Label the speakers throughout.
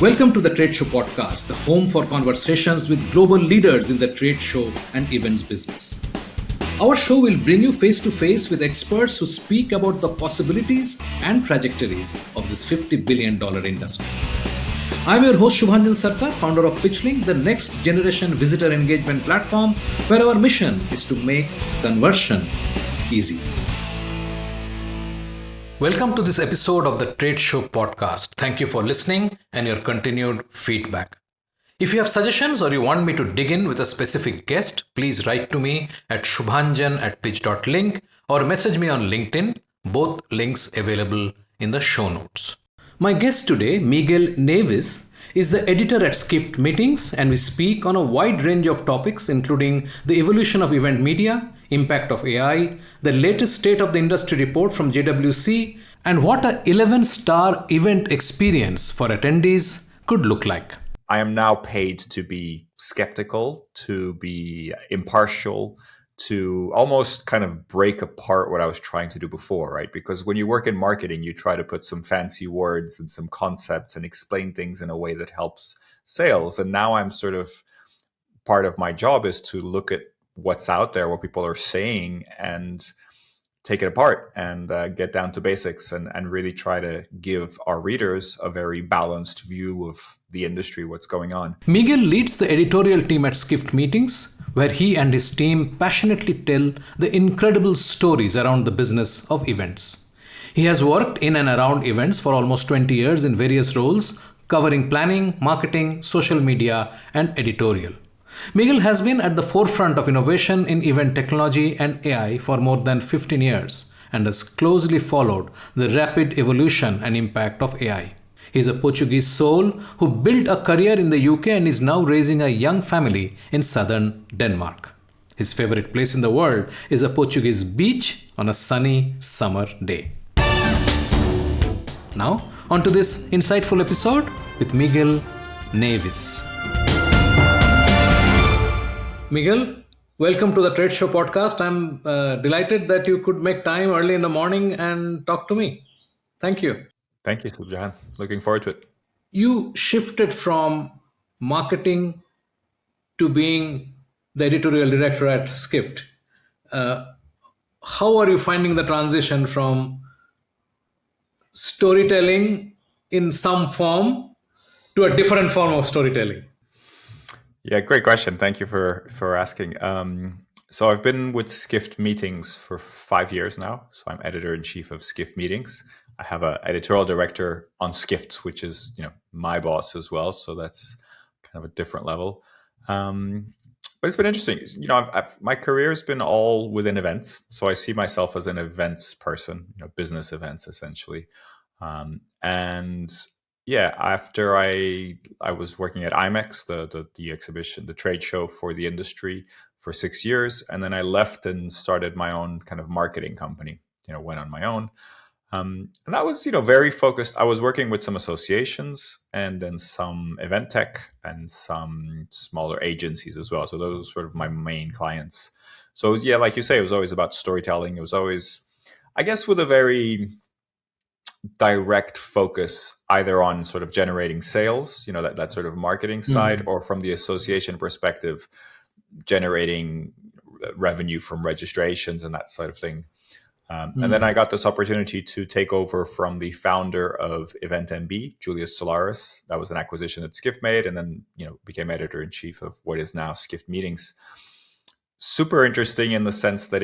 Speaker 1: Welcome to the Trade Show podcast, the home for conversations with global leaders in the trade show and events business. Our show will bring you face to face with experts who speak about the possibilities and trajectories of this $50 billion industry. I'm your host Shubhanjan Sarkar, founder of Pitchlink, the next generation visitor engagement platform where our mission is to make conversion easy. Welcome to this episode of the Trade Show podcast. Thank you for listening and your continued feedback. If you have suggestions or you want me to dig in with a specific guest, please write to me at shubhanjan@pitch.link or message me on LinkedIn, both links available in the show notes. My guest today, Miguel Neves, is the editor at Skift Meetings, and we speak on a wide range of topics including the evolution of event media, impact of AI, the latest state of the industry report from JWC, and what a 11-star event experience for attendees could look like.
Speaker 2: I am now paid to be skeptical, to be impartial, to almost kind of break apart what I was trying to do before, right? Because when you work in marketing, you try to put some fancy words and some concepts and explain things in a way that helps sales. And now I'm sort of, part of my job is to look at what's out there, what people are saying, and take it apart and get down to basics and really try to give our readers a very balanced view of the industry, what's going on.
Speaker 1: Miguel leads the editorial team at Skift Meetings, where he and his team passionately tell the incredible stories around the business of events. He has worked in and around events for almost 20 years in various roles, covering planning, marketing, social media, and editorial. Miguel has been at the forefront of innovation in event technology and AI for more than 15 years and has closely followed the rapid evolution and impact of AI. He is a Portuguese soul who built a career in the UK and is now raising a young family in southern Denmark. His favorite place in the world is a Portuguese beach on a sunny summer day. Now, on to this insightful episode with Miguel Neves. Miguel, welcome to the Trade Show podcast. I'm delighted that you could make time early in the morning and talk to me. Thank you.
Speaker 2: Thank you, Subhan. Looking forward to it.
Speaker 1: You shifted from marketing to being the editorial director at Skift. How are you finding the transition from storytelling in some form to a different form of storytelling?
Speaker 2: Yeah, great question. Thank you for asking. So I've been with Skift Meetings for 5 years now. So I'm editor-in-chief of Skift Meetings. I have an editorial director on Skift, which is, my boss as well. So that's kind of a different level. But it's been interesting. My career has been all within events. So I see myself as an events person, business events essentially. After I was working at IMEX, the exhibition, the trade show for the industry for 6 years. And then I left and started my own kind of marketing company, went on my own. And that was, very focused. I was working with some associations and then some event tech and some smaller agencies as well. So those were sort of my main clients. So yeah, like you say, it was always about storytelling. It was always, I guess, with a very direct focus either on sort of generating sales, that sort of marketing side, or from the association perspective, generating revenue from registrations and that sort of thing. And then I got this opportunity to take over from the founder of Event MB, Julius Solaris. That was an acquisition that Skift made, and then became editor-in-chief of what is now Skift Meetings. Super interesting in the sense that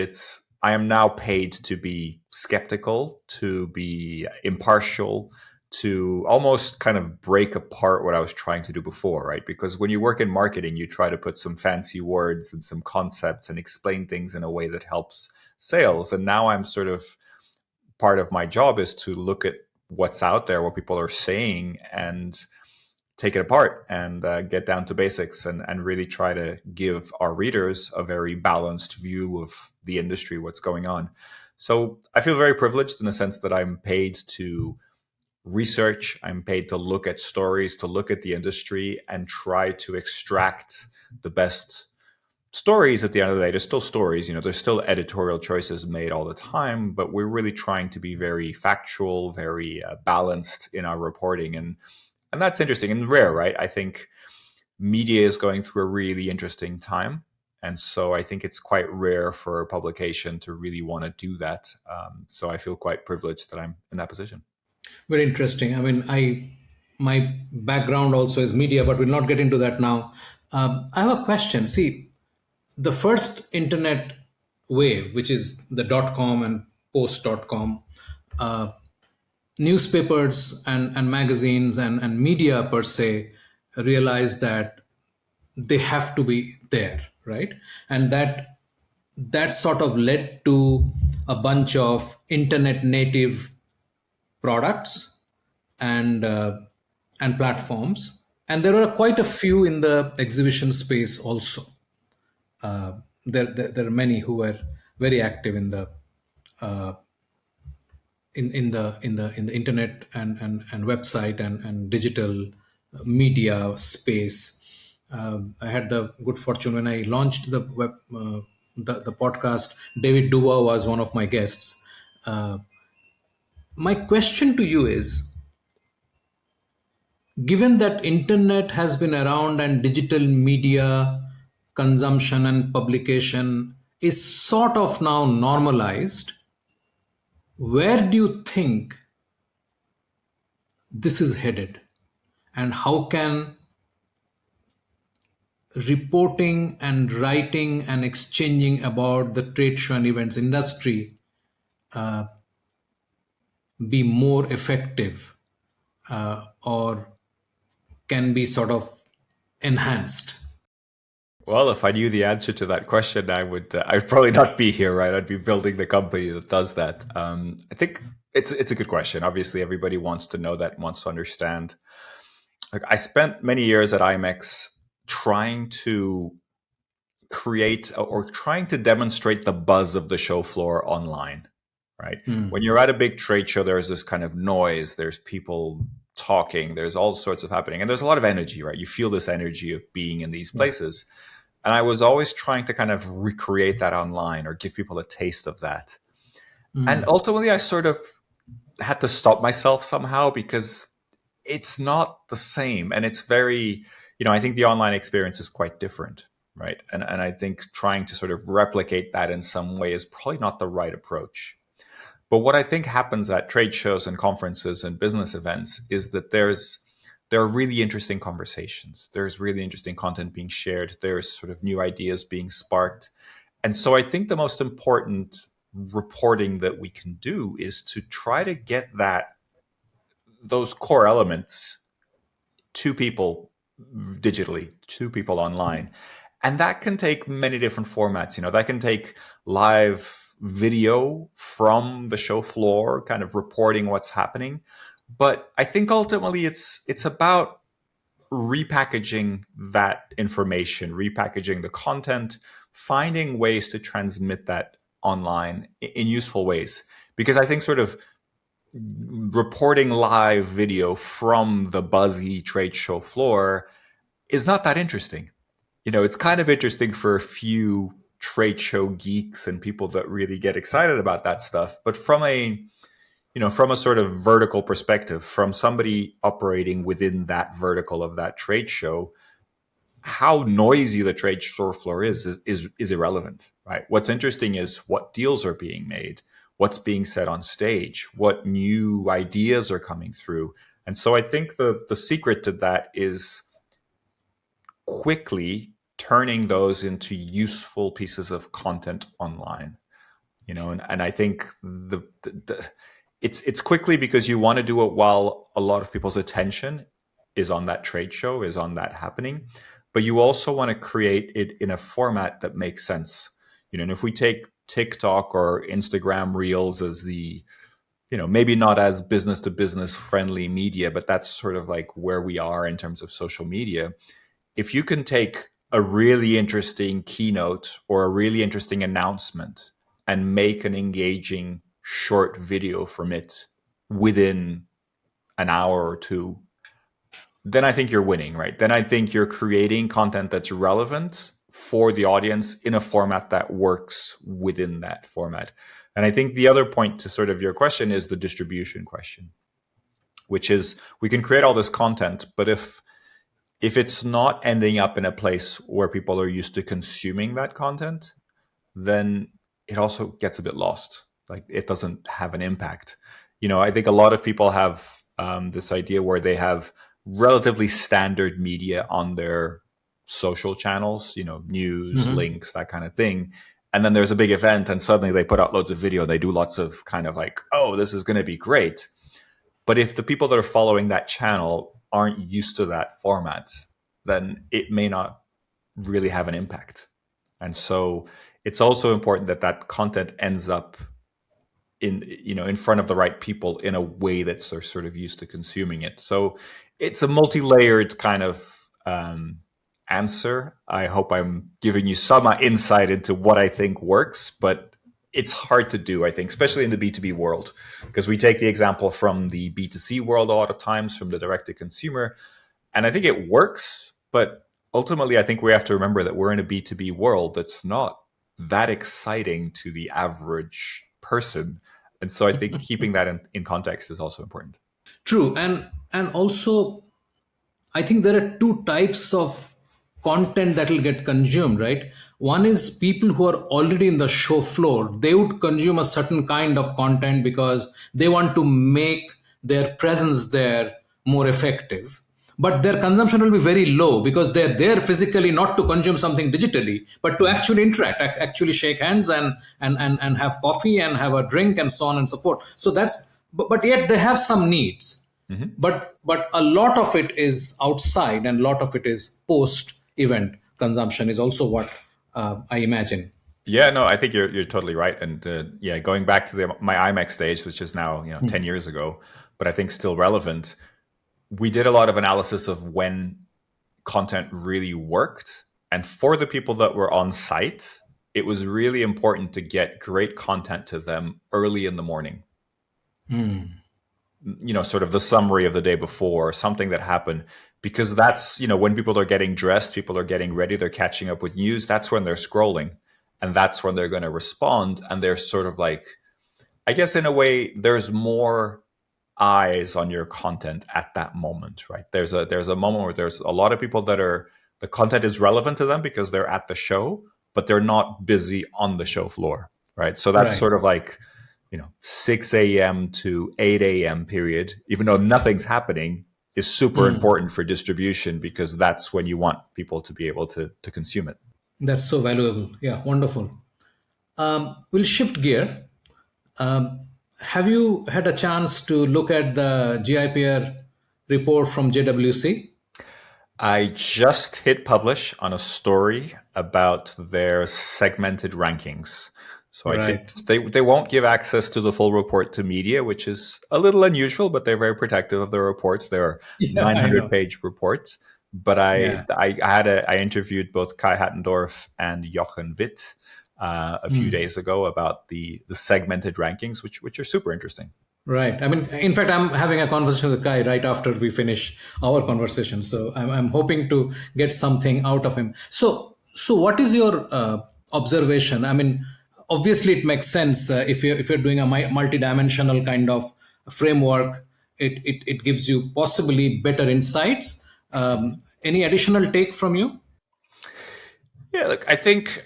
Speaker 2: I am now paid to be skeptical, to be impartial, to almost kind of break apart what I was trying to do before, right? Because when you work in marketing, you try to put some fancy words and some concepts and explain things in a way that helps sales. And now I'm sort of, part of my job is to look at what's out there, what people are saying, and take it apart and get down to basics and really try to give our readers a very balanced view of the industry, what's going on. So I feel very privileged in the sense that I'm paid to research, I'm paid to look at stories, to look at the industry and try to extract the best stories at the end of the day. There's still stories, there's still editorial choices made all the time, but we're really trying to be very factual, very balanced in our reporting. And And that's interesting and rare, right? I think media is going through a really interesting time. And so I think it's quite rare for a publication to really want to do that. So I feel quite privileged that I'm in that position.
Speaker 1: Very interesting. I mean, my background also is media, but we'll not get into that now. I have a question. See, the first internet wave, which is the dot com and post dot com, newspapers and magazines and media per se realize that they have to be there, right? And that sort of led to a bunch of internet native products and and platforms, and there are quite a few in the exhibition space also. There are many who were very active in the in the internet and website and digital media space. I had the good fortune when I launched the the podcast. David Duva was one of my guests. My question to you is, given that internet has been around and digital media consumption and publication is sort of now normalized, where do you think this is headed, and how can reporting and writing and exchanging about the trade show and events industry be more effective, or can be sort of enhanced?
Speaker 2: Well, if I knew the answer to that question, I'd probably not be here, right? I'd be building the company that does that. I think it's a good question. Obviously, everybody wants to know that, wants to understand. Like, I spent many years at IMEX trying to create or trying to demonstrate the buzz of the show floor online, right? When you're at a big trade show, there's this kind of noise, there's people talking, there's all sorts of happening, and there's a lot of energy, right? You feel this energy of being in these places. And I was always trying to kind of recreate that online or give people a taste of that. And ultimately, I sort of had to stop myself somehow because it's not the same. And it's very, I think the online experience is quite different, right? And I think trying to sort of replicate that in some way is probably not the right approach. But what I think happens at trade shows and conferences and business events is that there are really interesting conversations. There's really interesting content being shared. There's sort of new ideas being sparked. And so I think the most important reporting that we can do is to try to get those core elements to people digitally, to people online. And that can take many different formats. That can take live video from the show floor, kind of reporting what's happening. But I think ultimately it's about repackaging that information, repackaging the content, finding ways to transmit that online in useful ways. Because I think sort of reporting live video from the buzzy trade show floor is not that interesting. It's kind of interesting for a few trade show geeks and people that really get excited about that stuff. But from a sort of vertical perspective, from somebody operating within that vertical of that trade show, how noisy the trade show floor is irrelevant, right? What's interesting is what deals are being made, what's being said on stage, what new ideas are coming through. And so I think the secret to that is quickly turning those into useful pieces of content online. And I think it's quickly because you want to do it while a lot of people's attention is on that trade show, is on that happening. But you also want to create it in a format that makes sense. And if we take TikTok or Instagram Reels as the, maybe not as business to business friendly media, but that's sort of like where we are in terms of social media. If you can take a really interesting keynote or a really interesting announcement and make an engaging short video from it within an hour or two, then I think you're winning, right? Then I think you're creating content that's relevant for the audience in a format that works within that format. And I think the other point to sort of your question is the distribution question. which is we can create all this content, but if it's not ending up in a place where people are used to consuming that content, then it also gets a bit lost. Like it doesn't have an impact. I think a lot of people have this idea where they have relatively standard media on their social channels, news,
Speaker 1: Hmm.
Speaker 2: links, that kind of thing. And then there's a big event and suddenly they put out loads of video. They do lots of kind of like, oh, this is going to be great. But if the people that are following that channel aren't used to that format, then it may not really have an impact. And so it's also important that that content ends up in front of the right people in a way that they're sort of used to consuming it. So it's a multi-layered kind of answer. I hope I'm giving you some insight into what I think works, but it's hard to do, I think, especially in the B2B world, because we take the example from the B2C world a lot of times, from the direct to consumer, and I think it works, but ultimately, I think we have to remember that we're in a B2B world that's not that exciting to the average person. And so I think keeping that in context is also important.
Speaker 1: True, and also I think there are two types of content that will get consumed, right? One is people who are already in the show floor. They would consume a certain kind of content because they want to make their presence there more effective. But their consumption will be very low because they're there physically not to consume something digitally, but to actually interact, actually shake hands and have coffee and have a drink and so on and so forth. So but yet they have some needs,
Speaker 2: Mm-hmm.
Speaker 1: but a lot of it is outside and a lot of it is post event consumption is also what I imagine.
Speaker 2: Yeah, no, I think you're totally right. And yeah, going back to my IMEX stage, which is now 10 years ago, but I think still relevant. We did a lot of analysis of when content really worked, and for the people that were on site, it was really important to get great content to them early in the morning. Sort of the summary of the day before, something that happened, because that's, when people are getting dressed, people are getting ready, they're catching up with news. That's when they're scrolling, and that's when they're going to respond. And they're sort of like, I guess in a way, there's more eyes on your content at that moment, right? There's a moment where there's a lot of people that are the content is relevant to them because they're at the show, but they're not busy on the show floor, right? So that's
Speaker 1: Right.
Speaker 2: sort of like 6 a.m. to 8 a.m. period, even though nothing's happening, is super important for distribution because that's when you want people to be able to consume it.
Speaker 1: That's so valuable. Yeah, wonderful. We'll shift gear. Have you had a chance to look at the GIPR report from JWC?
Speaker 2: I just hit publish on a story about their segmented rankings. So I did.
Speaker 1: Right.
Speaker 2: They won't give access to the full report to media, which is a little unusual, but they're very protective of their reports. They're
Speaker 1: Yeah, I know.
Speaker 2: 900-page reports. But
Speaker 1: Yeah.
Speaker 2: I interviewed both Kai Hattendorf and Jochen Witt a few days ago about the segmented rankings, which are super interesting.
Speaker 1: Right. I mean, in fact, I'm having a conversation with Kai right after we finish our conversation. So I'm hoping to get something out of him. So what is your observation? I mean, obviously, it makes sense if you're doing a multi-dimensional kind of framework. It gives you possibly better insights. Any additional take from you?
Speaker 2: Yeah, look, I think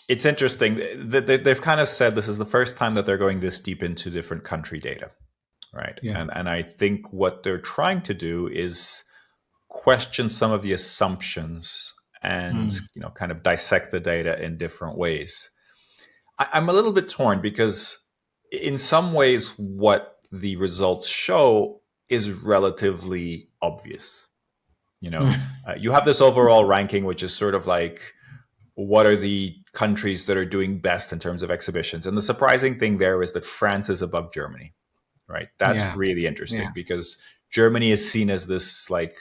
Speaker 2: it's interesting. They've kind of said this is the first time that they're going this deep into different country data, right?
Speaker 1: Yeah.
Speaker 2: And I think what they're trying to do is question some of the assumptions and kind of dissect the data in different ways. I'm a little bit torn because in some ways what the results show is relatively obvious. You have this overall ranking, which is sort of like what are the countries that are doing best in terms of exhibitions. And the surprising thing there is that France is above Germany, right? That's
Speaker 1: Yeah.
Speaker 2: really interesting
Speaker 1: Yeah.
Speaker 2: because Germany is seen as this like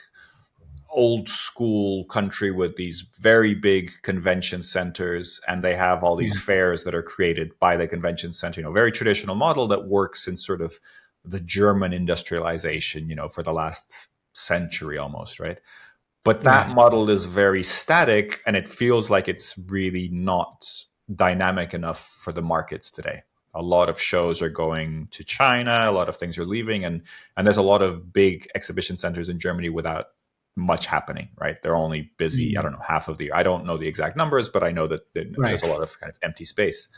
Speaker 2: old school country with these very big convention centers, and they have all
Speaker 1: Yeah.
Speaker 2: these fairs that are created by the convention center, very traditional model that works in sort of the German industrialization, for the last century almost, right? But that
Speaker 1: Right.
Speaker 2: model is very static and it feels like it's really not dynamic enough for the markets today. A lot of shows are going to China, a lot of things are leaving, and there's a lot of big exhibition centers in Germany without much happening, right? They're only busy, I don't know, half of the year. I don't know the exact numbers, but I know that there's a
Speaker 1: Right.
Speaker 2: lot of kind of empty space.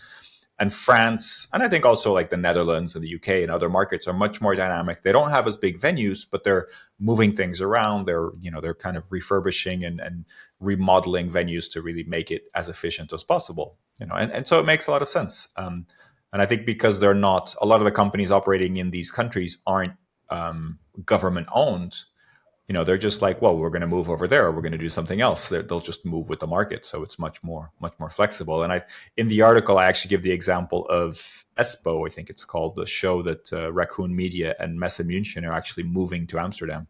Speaker 2: And France, and I think also like the Netherlands and the UK and other markets are much more dynamic. They don't have as big venues, but they're moving things around. They're kind of refurbishing and remodeling venues to really make it as efficient as possible. And so it makes a lot of sense. And I think because they're not, a lot of the companies operating in these countries aren't government owned. They're just like, well, we're going to move over there, or we're going to do something else. They'll just move with the market, so it's much more flexible. And in the article, I actually give the example of Espo, I think it's called, the show that Raccoon Media and Messe München are actually moving to Amsterdam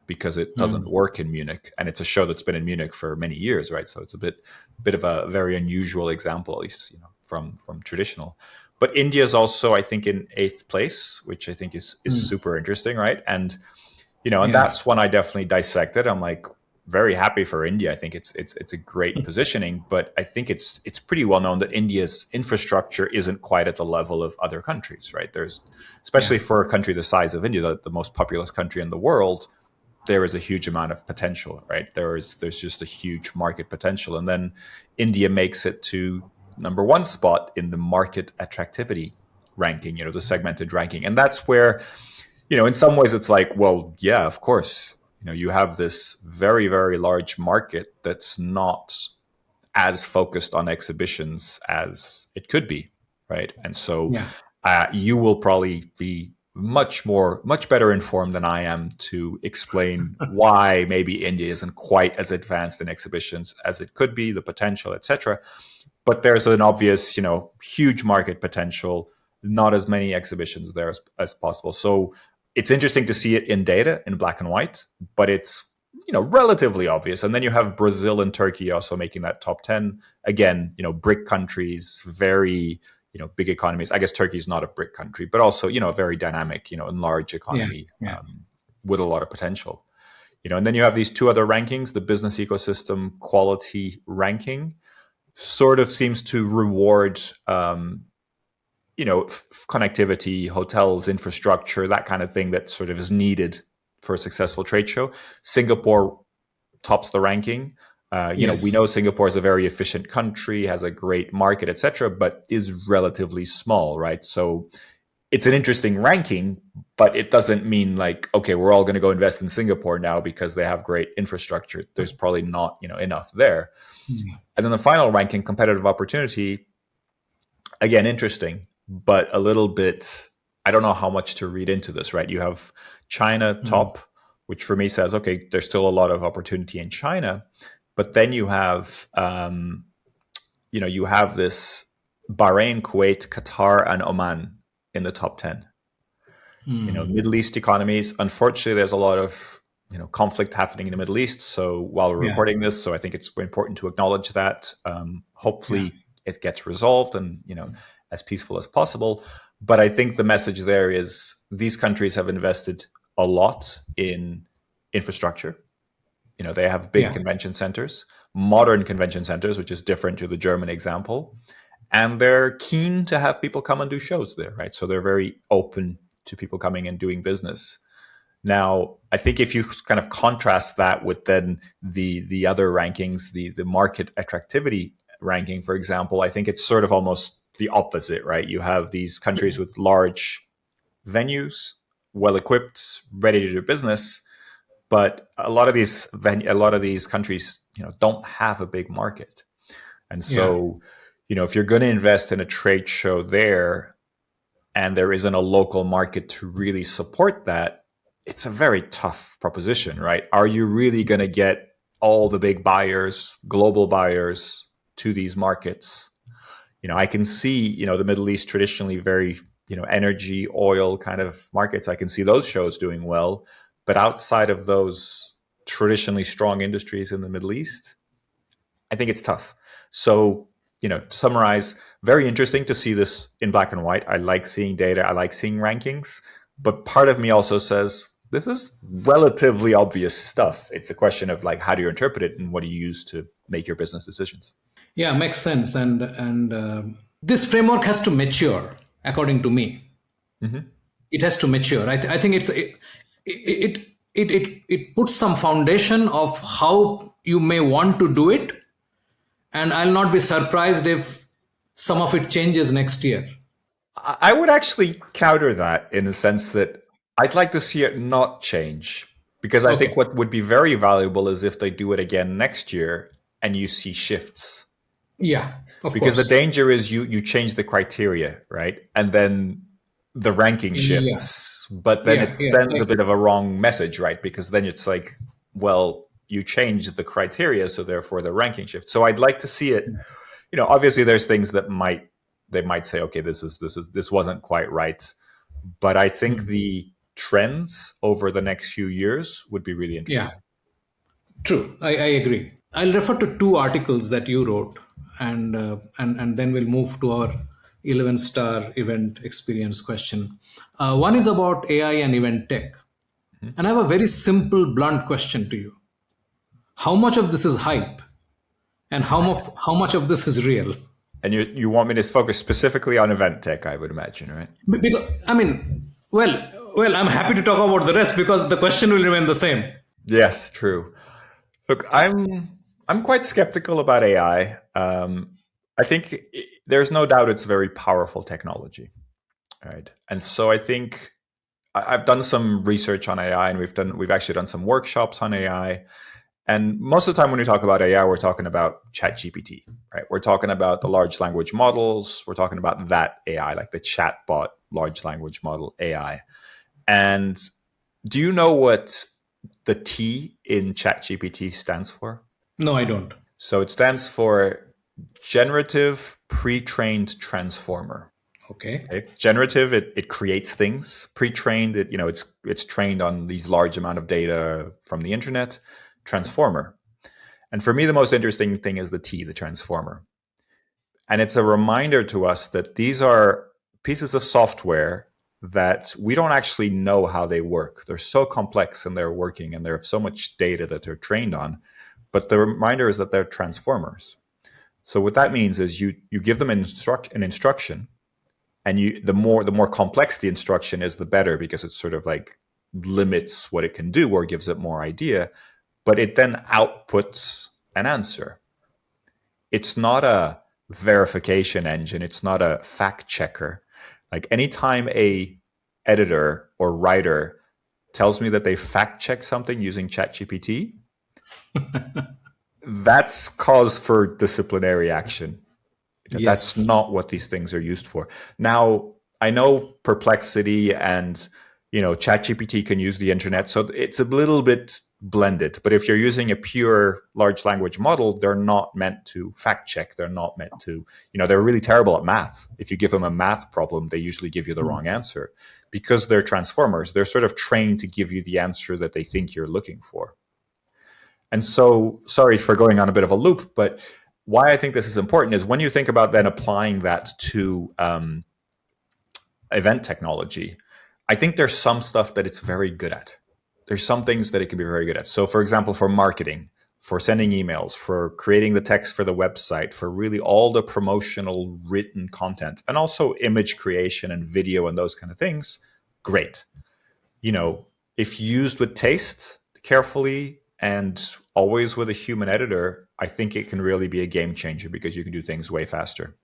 Speaker 2: because it doesn't work in Munich, and it's a show that's been in Munich for many years, right? So it's a bit of a very unusual example, at least from traditional. But India is also, I think, in 8th place, which I think is super interesting, right? And and
Speaker 1: Yeah.
Speaker 2: that's when I definitely dissected. I'm like very happy for India. I think it's a great positioning, but I think it's pretty well known that India's infrastructure isn't quite at the level of other countries, right? There's, especially
Speaker 1: Yeah.
Speaker 2: for a country the size of India, the most populous country in the world, there is a huge amount of potential, right? There's just a huge market potential, and then India makes it to #1 spot in the market attractivity ranking, the segmented ranking, and that's where in some ways it's like, well, yeah, of course, you have this very, very large market that's not as focused on exhibitions as it could be, right? And so
Speaker 1: Yeah.
Speaker 2: you will probably be much better informed than I am to explain why maybe India isn't quite as advanced in exhibitions as it could be, the potential, etc. But there's an obvious, huge market potential, not as many exhibitions there as possible. So it's interesting to see it in data in black and white, but it's relatively obvious. And then you have Brazil and Turkey also making that top 10. Again, BRIC countries, very big economies. I guess Turkey is not a BRIC country, but also a very dynamic, and large
Speaker 1: Yeah.
Speaker 2: economy
Speaker 1: Yeah.
Speaker 2: with a lot of potential. And then you have these two other rankings. The business ecosystem quality ranking sort of seems to reward connectivity, hotels, infrastructure, that kind of thing that sort of is needed for a successful trade show. Singapore tops the ranking. We
Speaker 1: Yes.
Speaker 2: know Singapore is a very efficient country, has a great market, etc., but is relatively small, right? So it's an interesting ranking, but it doesn't mean like, okay, we're all going to go invest in Singapore now because they have great infrastructure. There's probably not enough there. And then the final ranking, competitive opportunity, again, interesting, but a little bit, I don't know how much to read into this, right? You have China top, which for me says, okay, there's still a lot of opportunity in China. But then you have, you have this Bahrain, Kuwait, Qatar, and Oman in the top 10. Middle East economies, unfortunately, there's a lot of, conflict happening in the Middle East. So while we're
Speaker 1: Yeah.
Speaker 2: recording this, so I think it's important to acknowledge that. Hopefully it gets resolved and, as peaceful as possible. But I think the message there is these countries have invested a lot in infrastructure. They have big
Speaker 1: Yeah.
Speaker 2: convention centers, modern convention centers, which is different to the German example. And they're keen to have people come and do shows there, right? So they're very open to people coming and doing business. Now, I think if you kind of contrast that with then the other rankings, the market attractivity ranking, for example, I think it's sort of almost the opposite, right? You have these countries with large venues, well equipped, ready to do business, but a lot of these countries, don't have a big market, and
Speaker 1: Yeah.
Speaker 2: so, if you're going to invest in a trade show there, and there isn't a local market to really support that, it's a very tough proposition, right? Are you really going to get all the big buyers, global buyers, to these markets? I can see, the Middle East traditionally very, energy, oil kind of markets. I can see those shows doing well. But outside of those traditionally strong industries in the Middle East, I think it's tough. So, to summarize, very interesting to see this in black and white. I like seeing data. I like seeing rankings. But part of me also says, this is relatively obvious stuff. It's a question of like, how do you interpret it and what do you use to make your business decisions?
Speaker 1: Yeah, makes sense. And this framework has to mature. according to me.
Speaker 2: Hmm.
Speaker 1: It has to mature. I think it puts some foundation of how you may want to do it, and I'll not be surprised if some of it changes next year.
Speaker 2: I would actually counter that in the sense that I'd like to see it not change, because I think
Speaker 1: Okay.
Speaker 2: what would be very valuable is if they do it again next year and you see shifts.
Speaker 1: Yeah, of
Speaker 2: Because the
Speaker 1: course.
Speaker 2: danger is you change the criteria, right? And then the ranking
Speaker 1: Yeah,
Speaker 2: shifts, but then it
Speaker 1: yeah, yeah.
Speaker 2: sends a bit of a wrong message, right? Because then it's like, well, you changed the criteria, so therefore the ranking shift. So I'd like to see it, obviously there's things that they might say, okay, this wasn't quite right. But I think
Speaker 1: Mm.
Speaker 2: the trends over the next few years would be really
Speaker 1: Yeah,
Speaker 2: interesting.
Speaker 1: true. I agree. I'll refer to two articles that you wrote, and then we'll move to our 11-star event experience question. One is about AI and event tech,
Speaker 2: Mhm.
Speaker 1: and I have a very simple, blunt question to you. How much of this is hype, and how much of this is real?
Speaker 2: And you want me to focus specifically on event tech, I would imagine, right?
Speaker 1: Because I mean, well, I'm happy to talk about the rest because the question will remain the same.
Speaker 2: Yes, true. Look, I'm quite skeptical about AI. I think there's no doubt it's very powerful technology, right? And so I think I've done some research on AI, and we've actually done some workshops on AI. And most of the time, when we talk about AI, we're talking about ChatGPT, right? We're talking about the large language models. We're talking about that AI, like the chatbot large language model AI. And do you know what the T in ChatGPT stands for?
Speaker 1: No, I don't.
Speaker 2: So it stands for Generative Pre-trained Transformer.
Speaker 1: Okay.
Speaker 2: Okay? Generative, it creates things. Pre-trained, it's trained on these large amount of data from the internet. Transformer. And for me, the most interesting thing is the T, the transformer. And it's a reminder to us that these are pieces of software that we don't actually know how they work. They're so complex and they're working, and they have so much data that they're trained on. But the reminder is that they're transformers. So what that means is you give them an instruction, and the more complex the instruction is, the better, because it sort of like limits what it can do or gives it more idea. But it then outputs an answer. It's not a verification engine. It's not a fact checker. Like anytime a editor or writer tells me that they fact check something using ChatGPT, that's cause for disciplinary action. That's
Speaker 1: Yes.
Speaker 2: not what these things are used for. Now, I know Perplexity and ChatGPT can use the internet, so it's a little bit blended. But if you're using a pure large language model, they're not meant to fact check. They're not meant to, they're really terrible at math. If you give them a math problem, they usually give you the wrong answer, because they're transformers. They're sort of trained to give you the answer that they think you're looking for. And so, sorry for going on a bit of a loop, but why I think this is important is when you think about then applying that to event technology, I think there's some stuff that it's very good at. There's some things that it can be very good at. So, for example, for marketing, for sending emails, for creating the text for the website, for really all the promotional written content, and also image creation and video and those kind of things, great. If used with taste, carefully, and always with a human editor, I think it can really be a game changer, because you can do things way faster.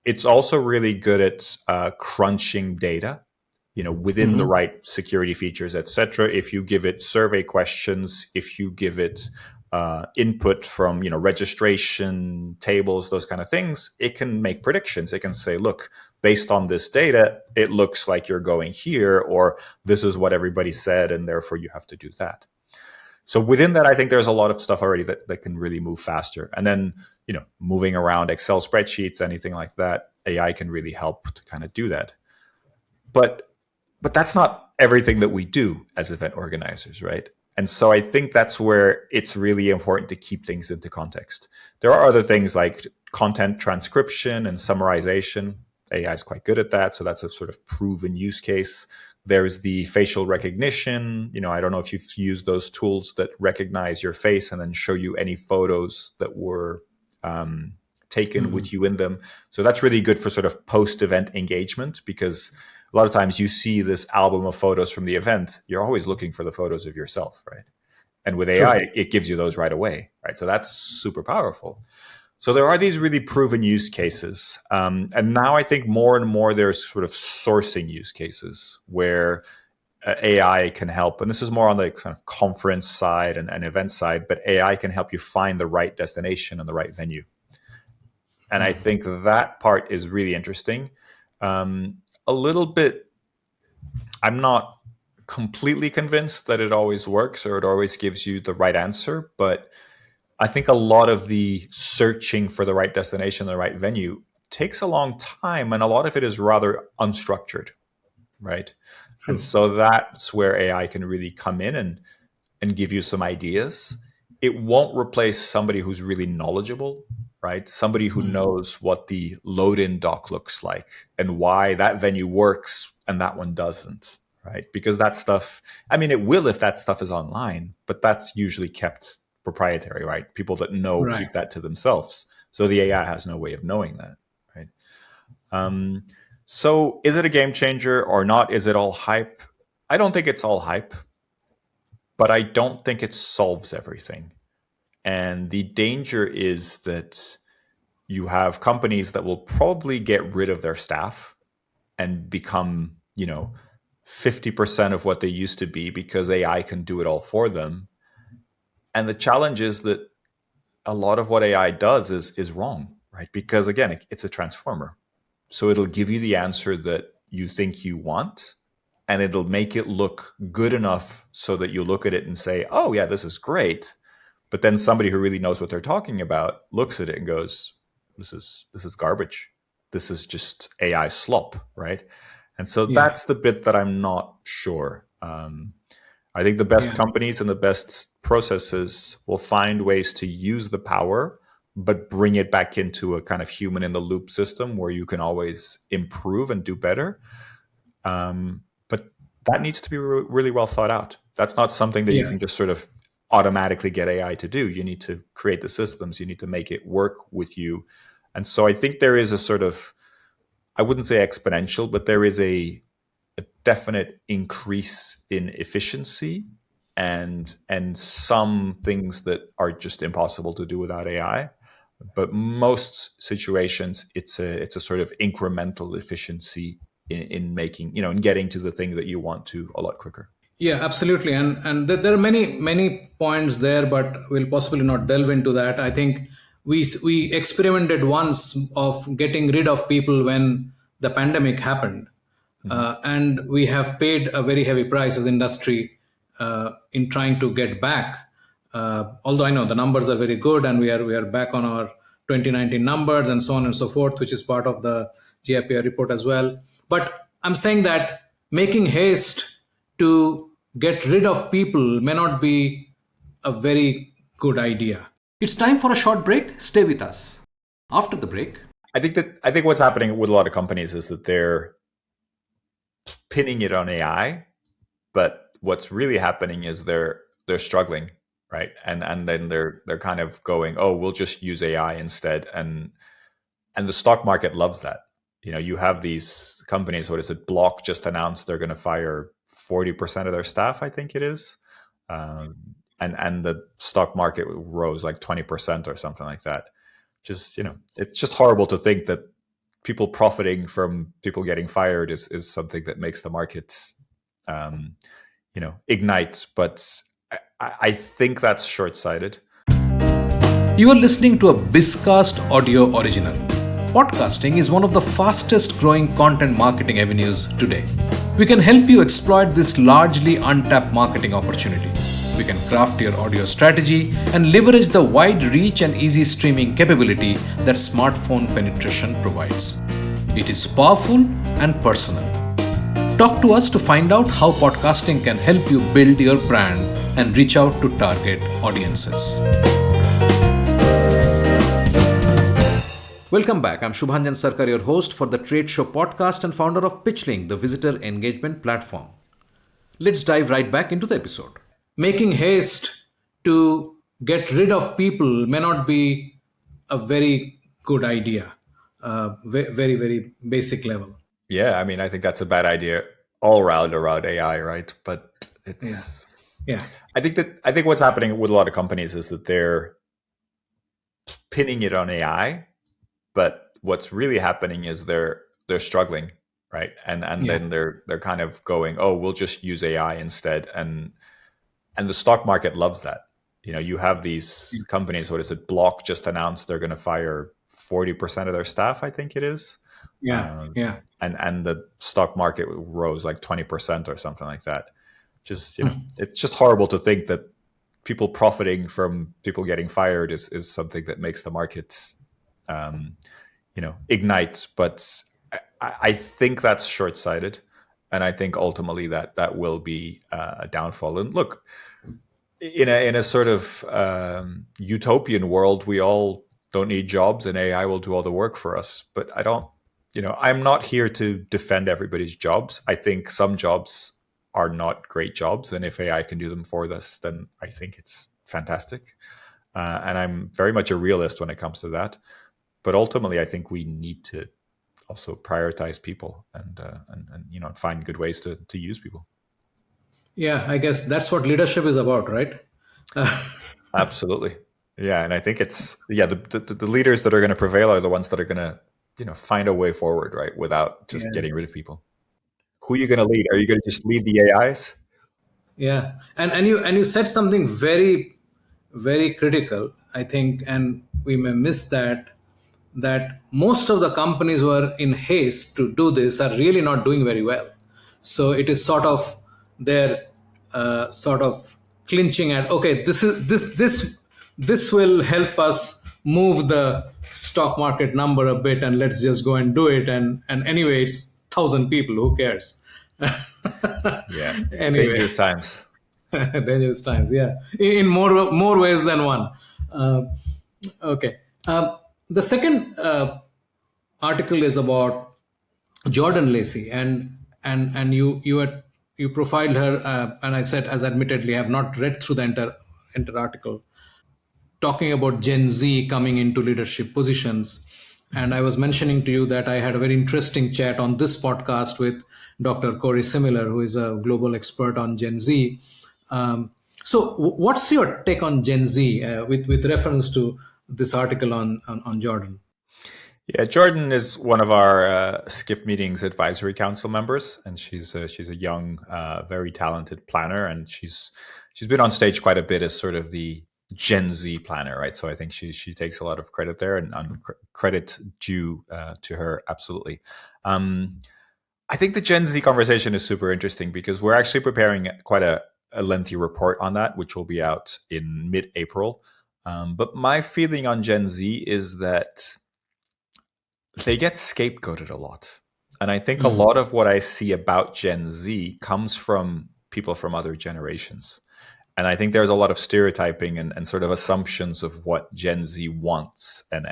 Speaker 2: It's also really good at crunching data, within the
Speaker 1: Mhm.
Speaker 2: right security features, etc. If you give it survey questions, if you give it input from registration tables, those kind of things, it can make predictions. It can say, look, based on this data, it looks like you're going here, or this is what everybody said, and therefore you have to do that. So within that, I think there's a lot of stuff already that can really move faster. And then, moving around Excel spreadsheets, anything like that, AI can really help to kind of do that. But that's not everything that we do as event organizers, right? And so I think that's where it's really important to keep things into context. There are other things like content transcription and summarization. AI is quite good at that. So that's a sort of proven use case. There's the facial recognition. I don't know if you've used those tools that recognize your face and then show you any photos that were taken with you in them. So that's really good for sort of post-event engagement, because a lot of times you see this album of photos from the event, you're always looking for the photos of yourself, right? And with
Speaker 1: True.
Speaker 2: AI, it gives you those right away, right? So that's super powerful. So there are these really proven use cases. And now I think more and more there's sort of sourcing use cases where AI can help. And this is more on the kind of conference side and event side, but AI can help you find the right destination and the right venue. And I think that part is really interesting. A little bit, I'm not completely convinced that it always works or it always gives you the right answer, but I think a lot of the searching for the right destination, the right venue takes a long time, and a lot of it is rather unstructured, right? And so that's where AI can really come in and give you some ideas. It won't replace somebody who's really knowledgeable, right? Somebody who knows what the load-in dock looks like and why that venue works and that one doesn't, right? Because that stuff, I mean, it will if that stuff is online, but that's usually kept proprietary, right? People that know
Speaker 1: Right.
Speaker 2: keep that to themselves. So the AI has no way of knowing that, right? So is it a game changer or not? Is it all hype? I don't think it's all hype, but I don't think it solves everything. And the danger is that you have companies that will probably get rid of their staff and become, 50% of what they used to be because AI can do it all for them. And the challenge is that a lot of what AI does is wrong, right? Because again, it's a transformer. So it'll give you the answer that you think you want, and it'll make it look good enough so that you look at it and say, oh yeah, this is great. But then somebody who really knows what they're talking about looks at it and goes, this is garbage. This is just AI slop, right? And so that's the bit that I'm not sure. I think the best companies and the best processes will find ways to use the power, but bring it back into a kind of human in the loop system where you can always improve and do better. But that needs to be really well thought out. That's not something that you can just sort of automatically get AI to do. You need to create the systems. You need to make it work with you. And so I think there is a sort of, I wouldn't say exponential, but there is a definite increase in efficiency and some things that are just impossible to do without AI. But most situations, it's a sort of incremental efficiency in making, in getting to the thing that you want to a lot quicker.
Speaker 1: Yeah, absolutely. There are many points there, but we'll possibly not delve into that. I think we experimented once of getting rid of people when the pandemic happened. And we have paid a very heavy price as industry in trying to get back. Although I know the numbers are very good and we are back on our 2019 numbers and so on and so forth, which is part of the GIPR report as well. But I'm saying that making haste to get rid of people may not be a very good idea. It's time for a short break. Stay with us. After the break,
Speaker 2: I think what's happening with a lot of companies is that they're pinning it on AI, but what's really happening is they're struggling, right? And then they're kind of going, oh, we'll just use AI instead, and the stock market loves that. You have these companies. What is it? Block just announced they're going to fire 40% of their staff, I think it is, and the stock market rose like 20% or something like that. Just it's just horrible to think that people profiting from people getting fired is something that makes the markets, ignite. But I think that's short-sighted.
Speaker 1: you are listening to a Bizcast audio original. Podcasting is one of the fastest growing content marketing avenues today. We can help you exploit this largely untapped marketing opportunity. We can craft your audio strategy and leverage the wide reach and easy streaming capability that smartphone penetration provides. It is powerful and personal. Talk to us to find out how podcasting can help you build your brand and reach out to target audiences. Welcome back. I'm Shubhanjan Sarkar, your host for the Trade Show podcast and founder of PitchLink, the visitor engagement platform. Let's dive right back into the episode. Making haste to get rid of people may not be a very good idea, very, very basic level.
Speaker 2: Yeah, I mean, I think that's a bad idea all around AI, right? But
Speaker 1: Yeah,
Speaker 2: it's
Speaker 1: yeah,
Speaker 2: I think what's happening with a lot of companies is that they're pinning it on AI, but what's really happening is they're struggling, right? And
Speaker 1: yeah,
Speaker 2: then they're kind of going, oh, we'll just use AI instead, and the stock market loves that. You know, you have these companies. What is it? Block just announced they're going to fire 40% of their staff. I think it is,
Speaker 1: yeah,
Speaker 2: um,
Speaker 1: yeah.
Speaker 2: and the stock market rose like 20% or something like that. Just
Speaker 1: Hmm.
Speaker 2: it's just horrible to think that people profiting from people getting fired is something that makes the markets um, ignite. But I think that's short sighted, and I think ultimately that will be a downfall. And look, in a sort of utopian world, we all don't need jobs, and AI will do all the work for us. But I don't, I'm not here to defend everybody's jobs. I think some jobs are not great jobs, and if AI can do them for us, then I think it's fantastic. And I'm very much a realist when it comes to that. But ultimately, I think we need to also prioritize people and find good ways to use people.
Speaker 1: Yeah, I guess that's what leadership is about, right?
Speaker 2: Absolutely. Yeah, and I think it's the leaders that are going to prevail are the ones that are going to find a way forward, right, without just
Speaker 1: Yeah,
Speaker 2: getting rid of people. Who are you going to lead? Are you going to just lead the AIs?
Speaker 1: yeah, and you said something very, very critical, I think, and we may miss that most of the companies who are in haste to do this are really not doing very well. So it is sort of their sort of clinching at, okay, this will help us move the stock market number a bit, and let's just go and do it. And anyway, it's 1,000 people. Who cares?
Speaker 2: Yeah,
Speaker 1: Anyway.
Speaker 2: dangerous times.
Speaker 1: Dangerous times, yeah, in more ways than one. uh, okay. The second article is about Jordan Lacey, and you profiled her, and I said, as admittedly I have not read through the entire article, talking about Gen Z coming into leadership positions. And I was mentioning to you that I had a very interesting chat on this podcast with Dr. Corey Similar, who is a global expert on Gen Z. So, what's your take on Gen Z with reference to this article on Jordan?
Speaker 2: Yeah, Jordan is one of our Skift Meetings Advisory Council members, and she's a young, very talented planner, and she's been on stage quite a bit as sort of the Gen Z planner, right? So I think she takes a lot of credit there, and credit due to her, absolutely. Um, I think the Gen Z conversation is super interesting because we're actually preparing quite a lengthy report on that, which will be out in mid-April. But my feeling on Gen Z is that they get scapegoated a lot. And I think a
Speaker 1: Mm,
Speaker 2: lot of what I see about Gen Z comes from people from other generations. And I think there's a lot of stereotyping and sort of assumptions of what Gen Z wants and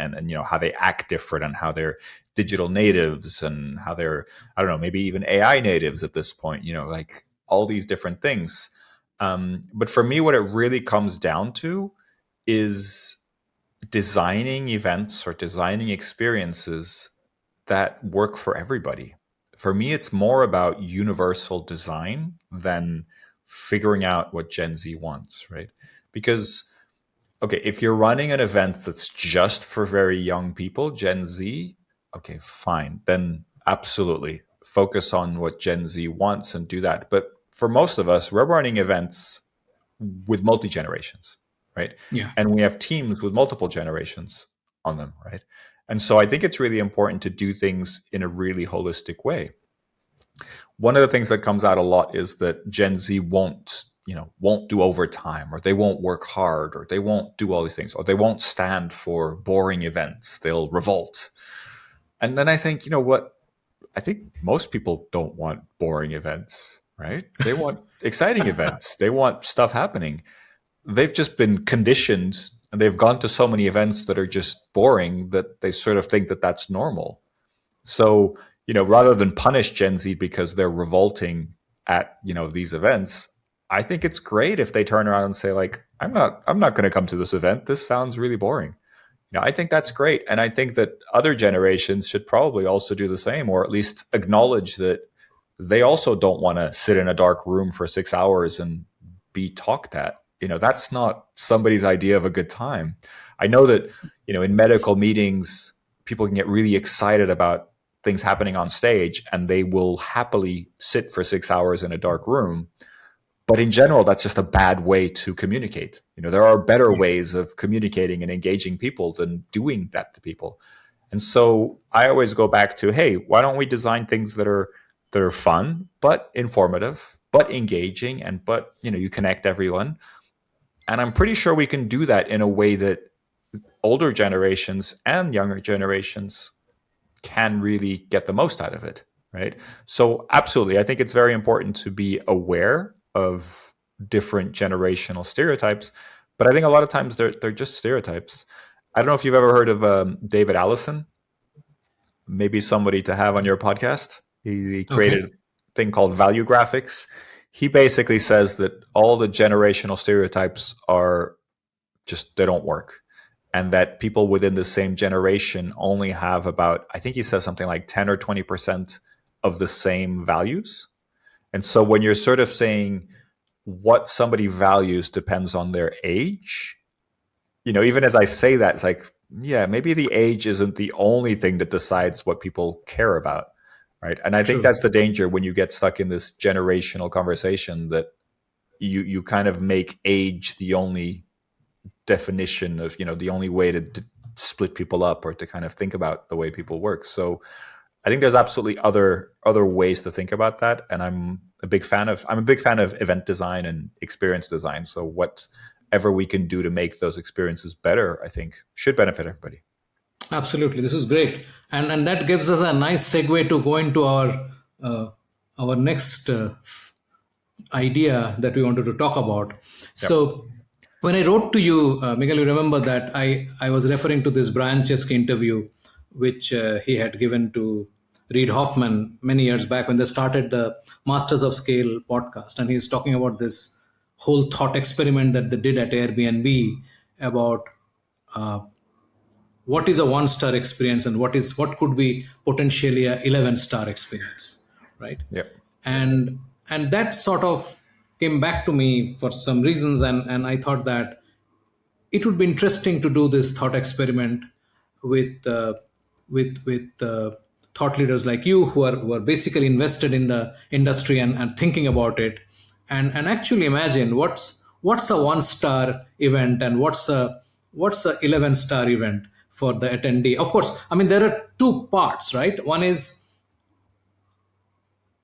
Speaker 2: how they act different and how they're digital natives and how they're, I don't know, maybe even AI natives at this point, like all these different things. But for me, what it really comes down to is designing events or designing experiences that work for everybody. For me, it's more about universal design than figuring out what Gen Z wants, right? Because, okay, if you're running an event that's just for very young people, Gen Z, okay, fine. Then absolutely focus on what Gen Z wants and do that. But for most of us, we're running events with multi generations, right?
Speaker 1: yeah,
Speaker 2: And we have teams with multiple generations on them, right? And so I think it's really important to do things in a really holistic way. One of the things that comes out a lot is that Gen Z won't do overtime, or they won't work hard, or they won't do all these things, or they won't stand for boring events. They'll revolt. And then I think, you know what? I think most people don't want boring events, right? They want exciting events. They want stuff happening. They've just been conditioned and they've gone to so many events that are just boring that they sort of think that that's normal. So, rather than punish Gen Z because they're revolting at, these events, I think it's great if they turn around and say like, I'm not going to come to this event. This sounds really boring. Yeah, I think that's great. And I think that other generations should probably also do the same, or at least acknowledge that they also don't want to sit in a dark room for 6 hours and be talked at. That's not somebody's idea of a good time. I know that, in medical meetings, people can get really excited about things happening on stage and they will happily sit for 6 hours in a dark room. But in general, that's just a bad way to communicate. There are better ways of communicating and engaging people than doing that to people. And so I always go back to, hey, why don't we design things that are fun but informative but engaging, and but you connect everyone. And I'm pretty sure we can do that in a way that older generations and younger generations can really get the most out of it, right? So absolutely, I think it's very important to be aware of different generational stereotypes, but I think a lot of times they're just stereotypes. I don't know if you've ever heard of David Allison, maybe somebody to have on your podcast. He
Speaker 1: Okay.
Speaker 2: created a thing called value graphics. He basically says that all the generational stereotypes are just, they don't work, and that people within the same generation only have about, I think he says something like 10 or 20% of the same values. And so when you're sort of saying what somebody values depends on their age, even as I say that, it's like, yeah, maybe the age isn't the only thing that decides what people care about, right? And I think
Speaker 1: True.
Speaker 2: that's the danger when you get stuck in this generational conversation, that you kind of make age the only definition of, the only way to split people up or to kind of think about the way people work. So I think there's absolutely other ways to think about that, and I'm a big fan of event design and experience design. So whatever we can do to make those experiences better, I think should benefit everybody.
Speaker 1: Absolutely, this is great, and that gives us a nice segue to go into uh, our next idea that we wanted to talk about.
Speaker 2: Yep.
Speaker 1: So, when I wrote to you, Miguel, you remember that I was referring to this Brian Chesky interview, which he had given to Reid Hoffman many years back when they started the Masters of Scale podcast. And he's talking about this whole thought experiment that they did at Airbnb about what is a one-star experience and what could be potentially a 11-star experience, right?
Speaker 2: Yep.
Speaker 1: And that sort of came back to me for some reasons, and I thought that it would be interesting to do this thought experiment with thought leaders like you who are basically invested in the industry and thinking about it, and actually imagine what's a 1-star event and what's a 11-star event for the attendee. Of course, I mean there are two parts, right? One is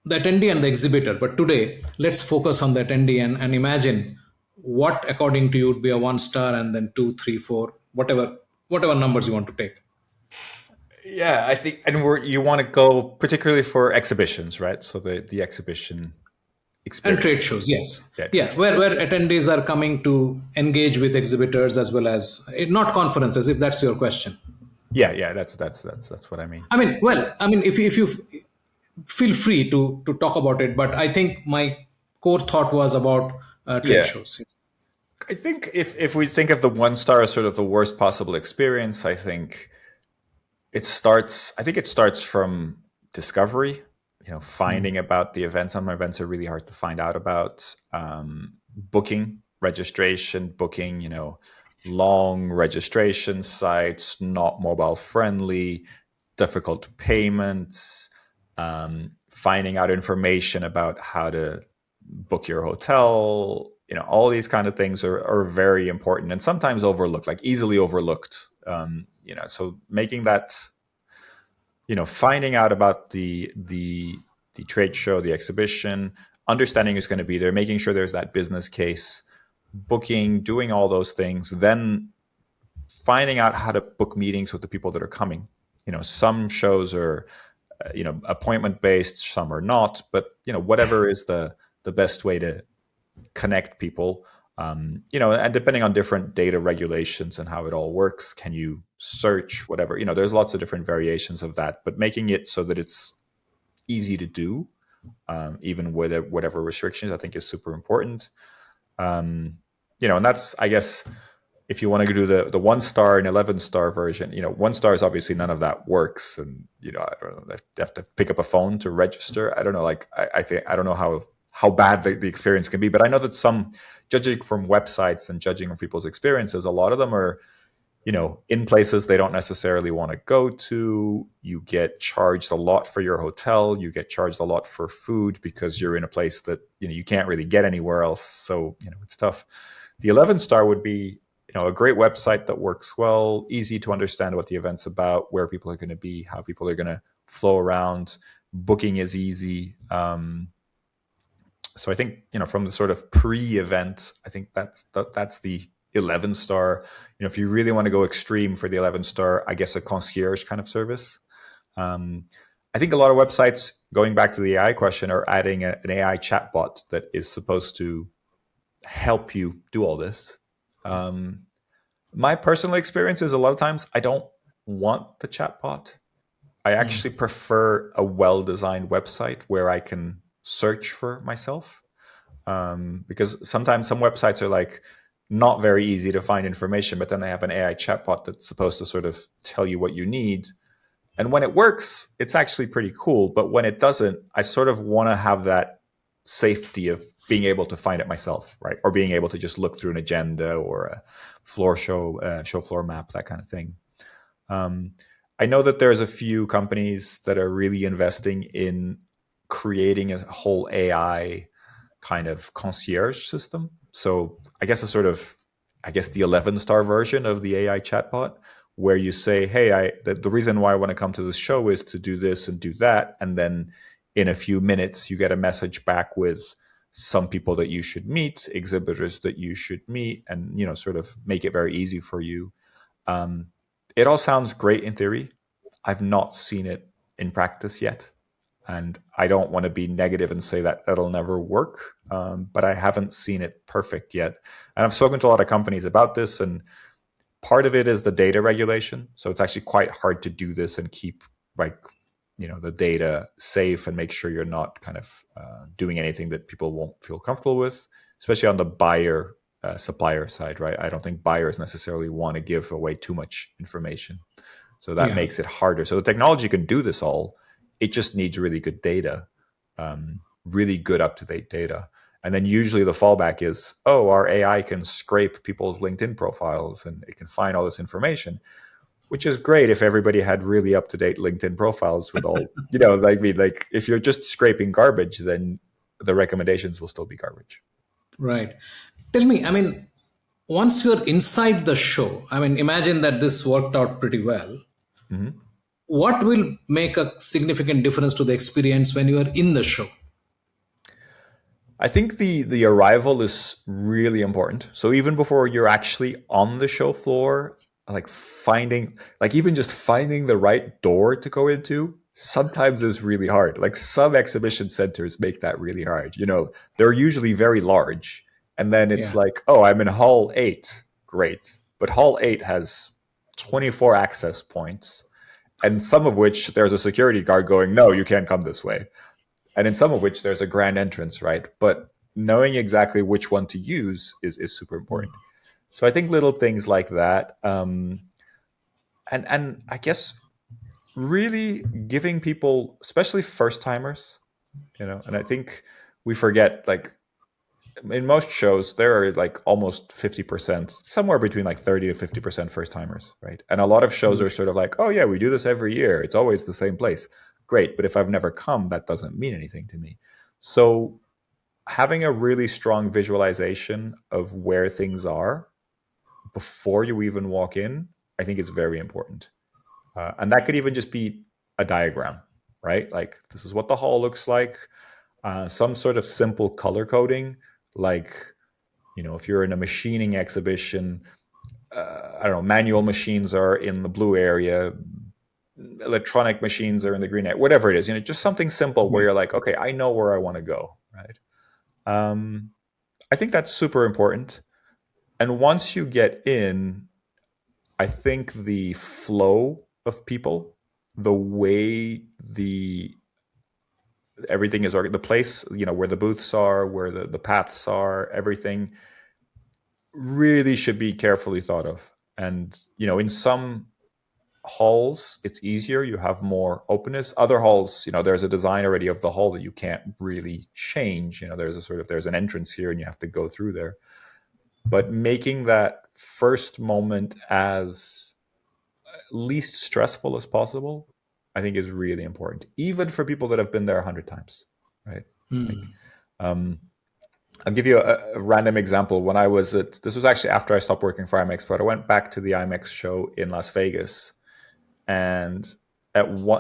Speaker 1: the attendee and the exhibitor. But today, let's focus on the attendee and imagine what, according to you, would be a 1-star, and then two, three, four, whatever numbers you want to take.
Speaker 2: Yeah, I think, and you want to go particularly for exhibitions, right? So the exhibition
Speaker 1: And
Speaker 2: experience.
Speaker 1: trade shows, yes.
Speaker 2: Yeah, trade
Speaker 1: Yeah,
Speaker 2: shows.
Speaker 1: where attendees are coming to engage with exhibitors as well as, not conferences, if that's your question.
Speaker 2: Yeah, yeah, that's what I mean.
Speaker 1: I mean, well, I mean, if you feel free to talk about it, but I think my core thought was about trade
Speaker 2: Yeah.
Speaker 1: shows.
Speaker 2: I think if we think of the 1 star as sort of the worst possible experience, I think it starts from discovery,
Speaker 1: Mm.
Speaker 2: finding about the events. Some events are really hard to find out about. Booking, registration, booking, long registration sites, not mobile friendly, difficult payments, finding out information about how to book your hotel. All these kind of things are very important and sometimes overlooked, like easily overlooked. So making that, finding out about the trade show, the exhibition, understanding who's going to be there, making sure there's that business case, booking, doing all those things, then finding out how to book meetings with the people that are coming. Some shows are, appointment based, some are not, but whatever is the best way to connect people. And depending on different data regulations and how it all works, can you search whatever? There's lots of different variations of that, but making it so that it's easy to do, even with whatever restrictions, I think is super important. And that's, I guess, if you want to do the 1 star and 11 star version, 1 star is obviously none of that works, and I don't know, they have to pick up a phone to register. I don't know, like I think I don't know how bad the experience can be, but I know that some, judging from websites and judging from people's experiences, a lot of them are in places they don't necessarily want to go to. You get charged a lot for your hotel. You get charged a lot for food because you're in a place that you can't really get anywhere else. So it's tough. The 11 star would be a great website that works well, easy to understand what the event's about, where people are going to be, how people are going to flow around. Booking is easy. So I think from the sort of pre-event, I think that's the 11 star. If you really want to go extreme for the 11 star, I guess a concierge kind of service. I think a lot of websites, going back to the AI question, are adding an AI chatbot that is supposed to help you do all this. My personal experience is a lot of times I don't want the chatbot. I actually prefer a well-designed website where I can search for myself. Because sometimes some websites are like not very easy to find information, but then they have an AI chatbot that's supposed to sort of tell you what you need. And when it works, it's actually pretty cool. But when it doesn't, I sort of want to have that safety of being able to find it myself, right? Or being able to just look through an agenda or a show floor map, that kind of thing. I know that there's a few companies that are really investing in creating a whole AI kind of concierge system. So I guess the 11 star version of the AI chatbot, where you say, hey, the reason why I want to come to this show is to do this and do that. And then in a few minutes, you get a message back with some people that you should meet, exhibitors that you should meet, and, sort of make it very easy for you. It all sounds great in theory. I've not seen it in practice yet. And I don't want to be negative and say that that'll never work, but I haven't seen it perfect yet. And I've spoken to a lot of companies about this, and part of it is the data regulation. So it's actually quite hard to do this and keep the data safe and make sure you're not kind of doing anything that people won't feel comfortable with, especially on the buyer supplier side, right? I don't think buyers necessarily want to give away too much information. So that
Speaker 1: Yeah.
Speaker 2: makes it harder. So the technology can do this all. It just needs really good data, really good up-to-date data. And then usually the fallback is, our AI can scrape people's LinkedIn profiles and it can find all this information, which is great if everybody had really up-to-date LinkedIn profiles with all, like if you're just scraping garbage, then the recommendations will still be garbage.
Speaker 1: Right. Tell me, I mean, once you're inside the show, I mean, imagine that this worked out pretty well.
Speaker 2: Mm-hmm.
Speaker 1: What will make a significant difference to the experience when you are in the show?
Speaker 2: I think the arrival is really important. So even before you're actually on the show floor, even just finding the right door to go into sometimes is really hard. Like some exhibition centers make that really hard. They're usually very large. And then it's
Speaker 1: Yeah.
Speaker 2: like, oh, I'm in hall 8. Great. But hall 8 has 24 access points, and some of which there's a security guard going, no, you can't come this way, and in some of which there's a grand entrance, right? But knowing exactly which one to use is super important. So I think little things like that, and I guess really giving people, especially first timers, and I think we forget, like in most shows there are like almost 50%, somewhere between like 30 to 50% first timers, right? And a lot of shows are sort of like, oh yeah, we do this every year, it's always the same place. Great, but if I've never come, that doesn't mean anything to me. So having a really strong visualization of where things are before you even walk in, I think is very important. And that could even just be a diagram, right? Like this is what the hall looks like. Some sort of simple color coding, like if you're in a machining exhibition, I don't know, manual machines are in the blue area, electronic machines are in the green area, whatever it is, just something simple where you're like, okay, I know where I want to go, right? Um, I think that's super important. And once you get in, I think the flow of people, the way the everything is the place, where the booths are, where the paths are, everything, really should be carefully thought of. And in some halls it's easier, you have more openness. Other halls, there's a design already of the hall that you can't really change. There's an entrance here and you have to go through there. But making that first moment as least stressful as possible, I think, is really important, even for people that have been there 100 times, right? Like,
Speaker 1: Hmm.
Speaker 2: um, I'll give you a random example. When I was this was actually after I stopped working for IMEX, but I went back to the IMEX show in Las Vegas, and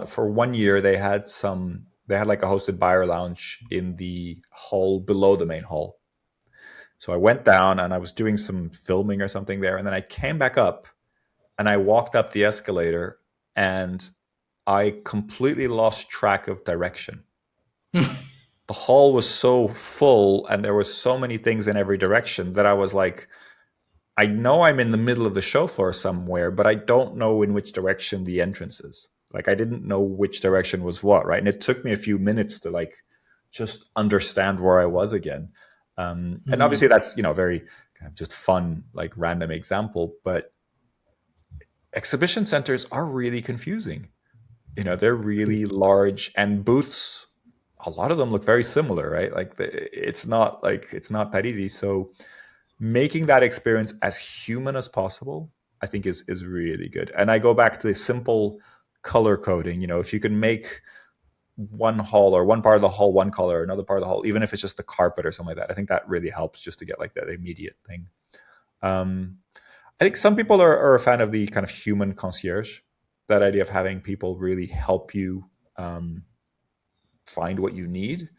Speaker 2: for 1 year they had like a hosted buyer lounge in the hall below the main hall. So I went down and I was doing some filming or something there, and then I came back up and I walked up the escalator and I completely lost track of direction. The hall was so full and there were so many things in every direction that I was like, I know I'm in the middle of the show floor somewhere, but I don't know in which direction the entrance is. Like, I didn't know which direction was what, right? And it took me a few minutes to like just understand where I was again. And
Speaker 1: Hmm.
Speaker 2: obviously that's, very kind of just fun, like random example, but exhibition centers are really confusing. They're really large, and booths, a lot of them look very similar, right? Like it's not that easy. So making that experience as human as possible, I think, is really good. And I go back to the simple color coding. If you can make one hall or one part of the hall one color, another part of the hall, even if it's just the carpet or something like that, I think that really helps just to get like that immediate thing. Um, I think some people are a fan of the kind of human concierge, that idea of having people really help you um, find what you need.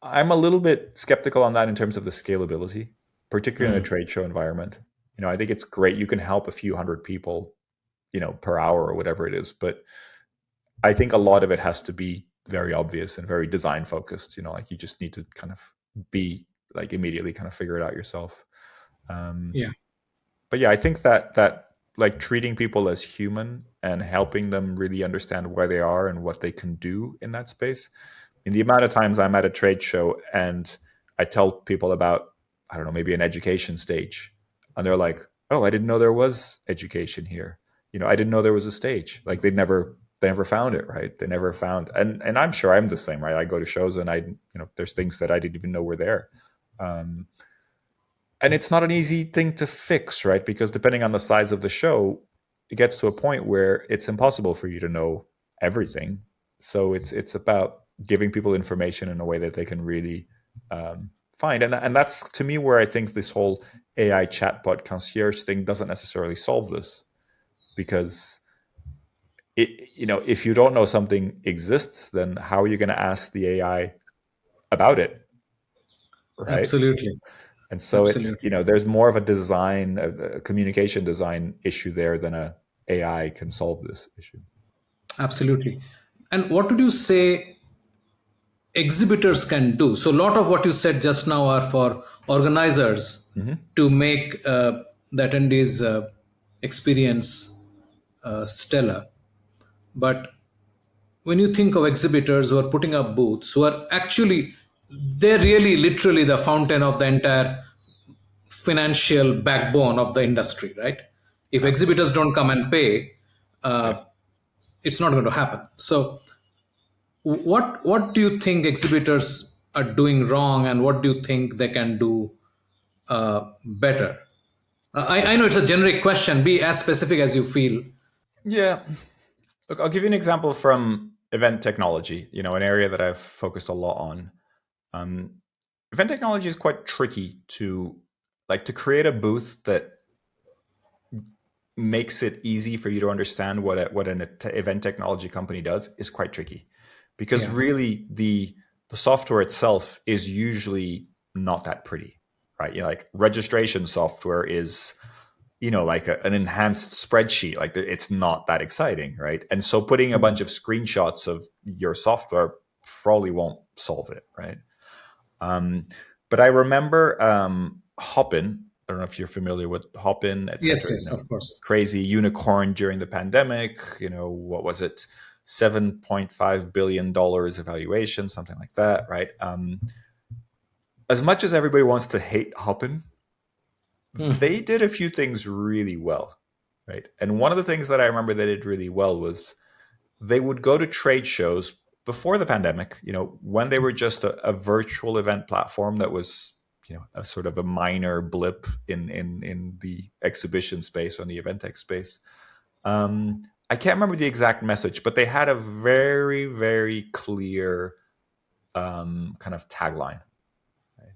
Speaker 2: I'm a little bit skeptical on that in terms of the scalability, particularly in a
Speaker 1: Hmm.
Speaker 2: trade show environment. I think it's great. You can help a few hundred people, per hour or whatever it is. But I think a lot of it has to be very obvious and very design focused. Like, you just need to kind of be like immediately kind of figure it out yourself. Um,
Speaker 1: Yeah,
Speaker 2: but yeah, I think that like treating people as human and helping them really understand where they are and what they can do in that space. In the amount of times I'm at a trade show and I tell people about, I don't know, maybe an education stage, and they're like, "Oh, I didn't know there was education here. I didn't know there was a stage." Like, they never found it, right? They never found, and I'm sure I'm the same, right? I go to shows and there's things that I didn't even know were there. Um, and it's not an easy thing to fix, right? Because depending on the size of the show, it gets to a point where it's impossible for you to know everything. So it's about giving people information in a way that they can really find, and that's, to me, where I think this whole AI chatbot concierge thing doesn't necessarily solve this, because if you don't know something exists, then how are you going to ask the AI about it, right?
Speaker 1: absolutely.
Speaker 2: And so it's,
Speaker 1: Absolutely.
Speaker 2: there's more of a design, a communication design issue there than a AI can solve this issue.
Speaker 1: Absolutely. And what would you say exhibitors can do? So, a lot of what you said just now are for organizers
Speaker 2: Hmm.
Speaker 1: to make the attendees' experience stellar. But when you think of exhibitors who are putting up booths, who are actually, they're really literally the fountain of the entire financial backbone of the industry, right? If exhibitors
Speaker 2: Absolutely.
Speaker 1: don't come and pay,
Speaker 2: Yeah.
Speaker 1: uh, it's not going to happen. So, what do you think exhibitors are doing wrong, and what do you think they can do better? I know it's a generic question. Be as specific as you feel.
Speaker 2: Yeah. Look, I'll give you an example from event technology, an area that I've focused a lot on. Um, Event technology is quite tricky to create a booth that makes it easy for you to understand what an event technology company does is quite tricky, because
Speaker 1: Yeah.
Speaker 2: really the software itself is usually not that pretty, right? Like, registration software is, like an enhanced spreadsheet. Like, it's not that exciting, right? And so putting a bunch of screenshots of your software probably won't solve it, right? Um, but I remember Hopin. I don't know if you're familiar with Hopin, et
Speaker 1: Yes.
Speaker 2: cetera.
Speaker 1: Yes. Of course.
Speaker 2: Crazy unicorn during the pandemic. What was it? $7.5 billion evaluation, something like that, right? As much as everybody wants to hate Hopin, they did a few things really well, right? And one of the things that I remember they did really well was they would go to trade shows before the pandemic, when they were just a virtual event platform that was, a sort of a minor blip in the exhibition space or in the event tech space. I can't remember the exact message, but they had a very, very clear kind of tagline, right?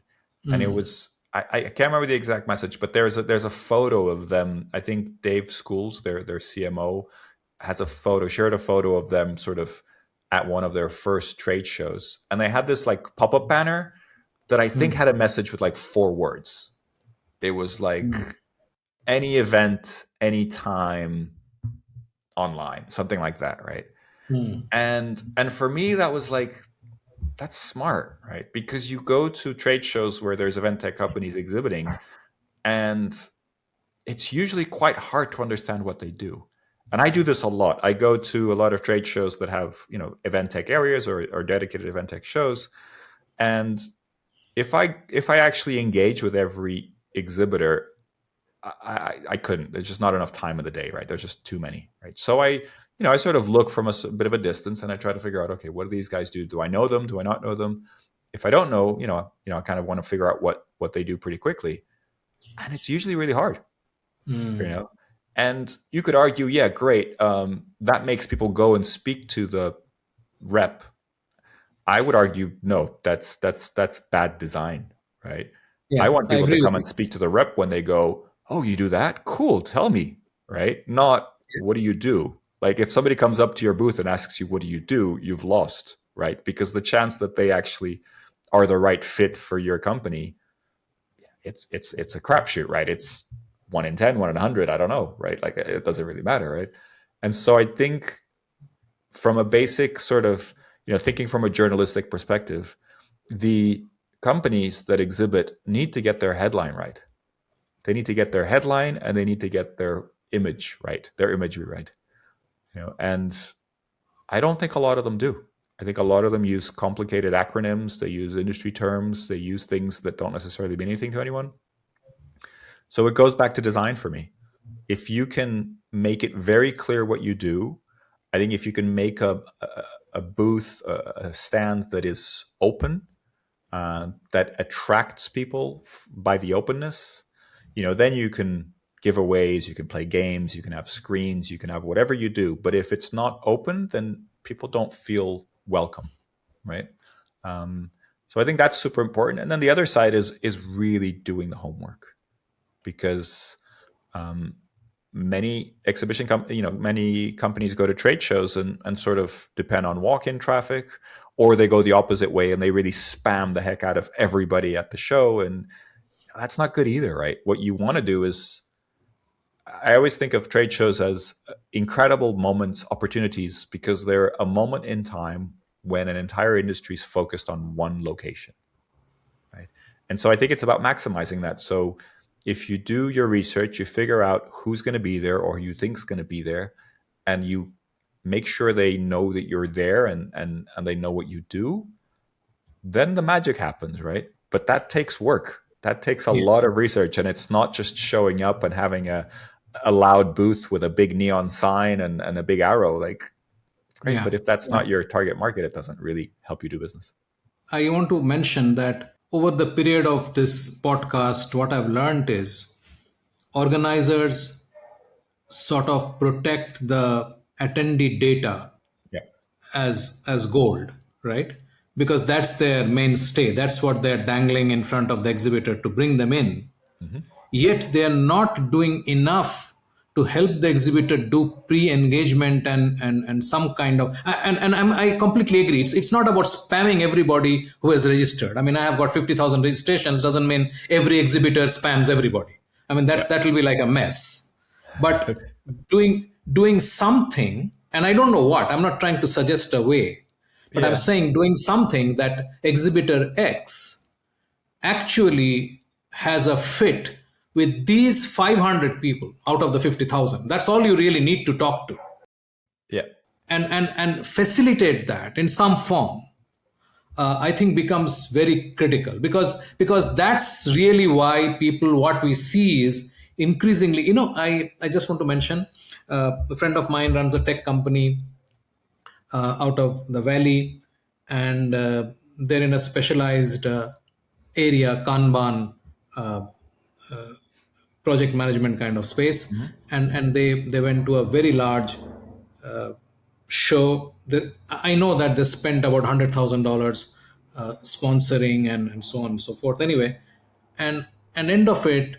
Speaker 2: And it was I can't remember the exact message, but there's a photo of them. I think Dave Schools, their CMO, shared a photo of them sort of at one of their first trade shows, and they had this like pop-up banner that I think had a message with like 4 words. It was like any event, anytime, online, something like that, right? And for me, that was like, that's smart, right? Because you go to trade shows where there's event tech companies exhibiting, and it's usually quite hard to understand what they do. And I do this a lot. I go to a lot of trade shows that have, event tech areas or dedicated event tech shows. And if I actually engage with every exhibitor, I couldn't. There's just not enough time in the day, right? There's just too many, right? So I sort of look from a bit of a distance, and I try to figure out, okay, what do these guys do? Do I know them? Do I not know them? If I don't know, I kind of want to figure out what they do pretty quickly, and it's usually really hard, And you could argue, yeah, great, that makes people go and speak to the rep. I would argue, no, that's bad design, right?
Speaker 1: Yeah,
Speaker 2: I want
Speaker 1: I
Speaker 2: people to
Speaker 1: agree with
Speaker 2: come
Speaker 1: you.
Speaker 2: and speak to the rep when they go, oh, you do that? Cool, tell me, right? Not, what do you do? Like, if somebody comes up to your booth and asks you, what do you do? You've lost, right? Because the chance that they actually are the right fit for your company, it's a crapshoot, right? It's 1 in 10, 1 in 100. I don't know, right? Like, it doesn't really matter, right? And so I think from a basic sort of, thinking from a journalistic perspective, the companies that exhibit need to get their headline right. They need to get their headline, and they need to get their image right, their imagery right. And I don't think a lot of them do. I think a lot of them use complicated acronyms. They use industry terms. They use things that don't necessarily mean anything to anyone. So it goes back to design for me. If you can make it very clear what you do, I think if you can make a booth, a stand that is open, that attracts people by the openness, then you can giveaways, you can play games, you can have screens, you can have whatever you do. But if it's not open, then people don't feel welcome, right? So I think that's super important. And then the other side is really doing the homework, because many many companies go to trade shows and sort of depend on walk-in traffic, or they go the opposite way and they really spam the heck out of everybody at the show, and that's not good either, right? What you want to do is, I always think of trade shows as incredible moments, opportunities, because they're a moment in time when an entire industry is focused on one location, right? And so I think it's about maximizing that. So if you do your research, you figure out who's going to be there or who you think's going to be there, and you make sure they know that you're there and they know what you do, then the magic happens, right? But that takes work. That takes a
Speaker 1: Yeah,
Speaker 2: lot of research, and it's not just showing up and having a loud booth with a big neon sign and a big arrow. Like, great,
Speaker 1: yeah,
Speaker 2: but if that's
Speaker 1: yeah.
Speaker 2: not your target market, it doesn't really help you do business.
Speaker 1: I want to mention that over the period of this podcast, what I've learned is organizers sort of protect the attendee data
Speaker 2: Yeah.
Speaker 1: as gold, right? Because that's their mainstay. That's what they're dangling in front of the exhibitor to bring them in.
Speaker 2: Mm-hmm.
Speaker 1: Yet they are not doing enough to help the exhibitor do pre-engagement and some kind of, I completely agree. It's not about spamming everybody who has registered. I mean, I have got 50,000 registrations, doesn't mean every exhibitor spams everybody. I mean,
Speaker 2: Yeah.
Speaker 1: that will be like a mess. But doing something, and I don't know what, I'm not trying to suggest a way, but I'm
Speaker 2: Yeah.
Speaker 1: saying doing something that exhibitor X actually has a fit with these 500 people out of the 50,000. That's all you really need to talk to,
Speaker 2: Yeah.
Speaker 1: and facilitate that in some form. I think becomes very critical, because that's really why people, what we see is increasingly, I just want to mention, a friend of mine runs a tech company out of the valley, and they're in a specialized area, Kanban, uh, project management kind of space,
Speaker 2: Hmm.
Speaker 1: and they went to a very large show. I know that they spent about $100,000 sponsoring and so on and so forth. Anyway, and end of it,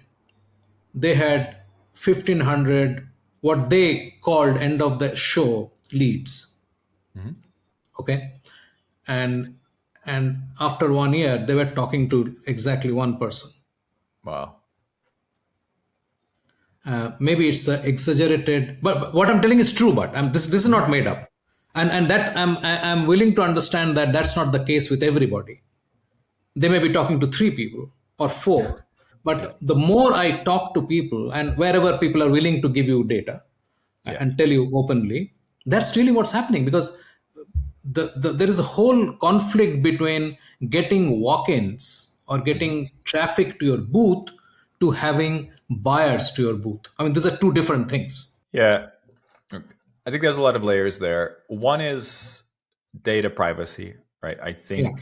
Speaker 1: they had 1,500 what they called end of the show leads.
Speaker 2: Hmm.
Speaker 1: Okay, and and after 1 year, they were talking to exactly one person.
Speaker 2: Wow.
Speaker 1: Maybe it's exaggerated, but what I'm telling is true. But this is
Speaker 2: Hmm.
Speaker 1: not made up, and that I'm willing to understand that that's not the case with everybody. They may be talking to three people or four,
Speaker 2: Yeah.
Speaker 1: but the more I talk to people, and wherever people are willing to give you data
Speaker 2: Yeah.
Speaker 1: and tell you openly, that's really what's happening, because there is a whole conflict between getting walk-ins or
Speaker 2: Hmm.
Speaker 1: getting traffic to your booth to having buyers to your booth. I mean, these are two different things.
Speaker 2: Yeah. I think there's a lot of layers there. One is data privacy, right? I
Speaker 1: Yeah,
Speaker 2: think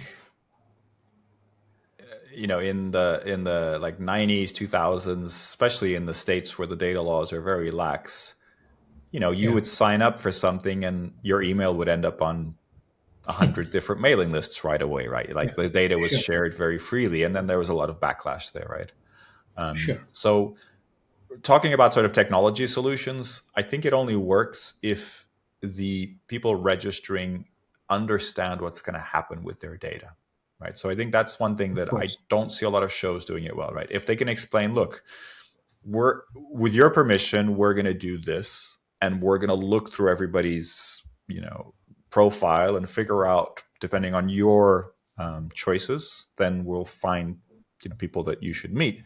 Speaker 2: in the like 90s, 2000s, especially in the states where the data laws are very lax, you
Speaker 1: yeah,
Speaker 2: would sign up for something and your email would end up on 100 different mailing lists right away, right?
Speaker 1: yeah.
Speaker 2: Like the data was
Speaker 1: Sure,
Speaker 2: shared very freely, and then there was a lot of backlash there, right?
Speaker 1: sure.
Speaker 2: So talking about sort of technology solutions, I think it only works if the people registering understand what's going to happen with their data, right? So I think that's one thing
Speaker 1: Of
Speaker 2: that I
Speaker 1: course.
Speaker 2: don't see a lot of shows doing it well, right? If they can explain, look, we're with your permission, we're going to do this, and we're going to look through everybody's, profile and figure out, depending on your choices, then we'll find, people that you should meet.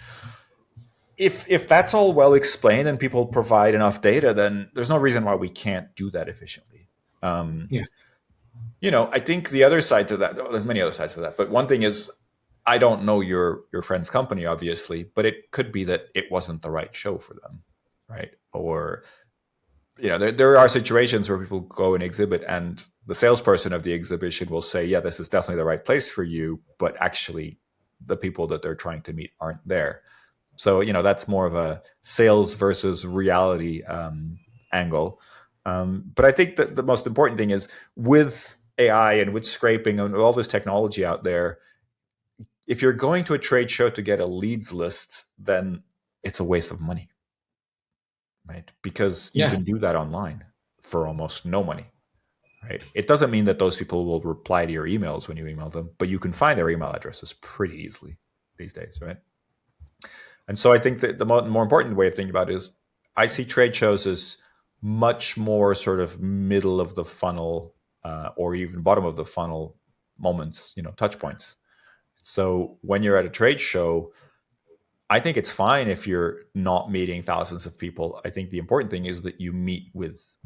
Speaker 2: If that's all well explained and people provide enough data, then there's no reason why we can't do that efficiently. Um,
Speaker 1: Yeah,
Speaker 2: I think the other side to that, there's many other sides to that, but one thing is, I don't know your friend's company, obviously, but it could be that it wasn't the right show for them, right? Or there are situations where people go and exhibit, and the salesperson of the exhibition will say, "Yeah, this is definitely the right place for you," but actually, the people that they're trying to meet aren't there. So that's more of a sales versus reality angle. But I think that the most important thing is, with AI and with scraping and all this technology out there, if you're going to a trade show to get a leads list, then it's a waste of money, right? Because you
Speaker 1: yeah,
Speaker 2: can do that online for almost no money, right? It doesn't mean that those people will reply to your emails when you email them, but you can find their email addresses pretty easily these days, right? And so I think that the more important way of thinking about it is, I see trade shows as much more sort of middle of the funnel, or even bottom of the funnel moments, touch points. So when you're at a trade show, I think it's fine if you're not meeting thousands of people. I think the important thing is that you meet with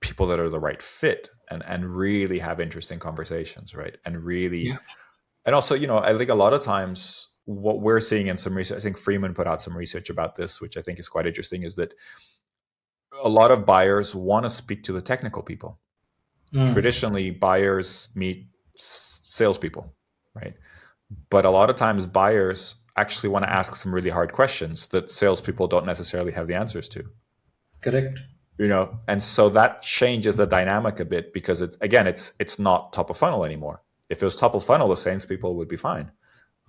Speaker 2: people that are the right fit, and really have interesting conversations, right? And really,
Speaker 1: yeah,
Speaker 2: and also, I think a lot of times what we're seeing in some research, I think Freeman put out some research about this, which I think is quite interesting, is that a lot of buyers want to speak to the technical people.
Speaker 1: mm,
Speaker 2: Traditionally, buyers meet salespeople, right? But a lot of times, buyers actually want to ask some really hard questions that salespeople don't necessarily have the answers to.
Speaker 1: correct.
Speaker 2: And so that changes the dynamic a bit, because it's not top of funnel anymore. If it was top of funnel, the salespeople would be fine.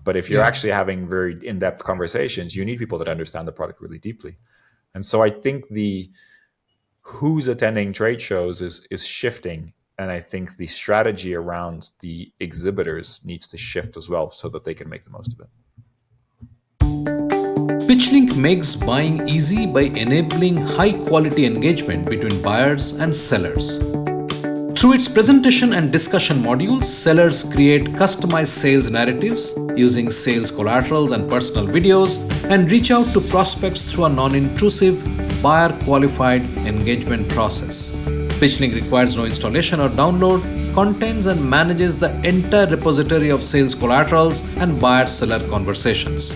Speaker 2: But if you're
Speaker 1: Yeah,
Speaker 2: actually having very in-depth conversations, you need people that understand the product really deeply. And so I think the who's attending trade shows is shifting, and I think the strategy around the exhibitors needs to shift as well, so that they can make the most of it.
Speaker 1: PitchLink makes buying easy by enabling high quality engagement between buyers and sellers. Through its presentation and discussion modules, sellers create customized sales narratives using sales collaterals and personal videos, and reach out to prospects through a non intrusive, buyer qualified engagement process. Pitchlink requires no installation or download, contains and manages the entire repository of sales collaterals and buyer-seller conversations.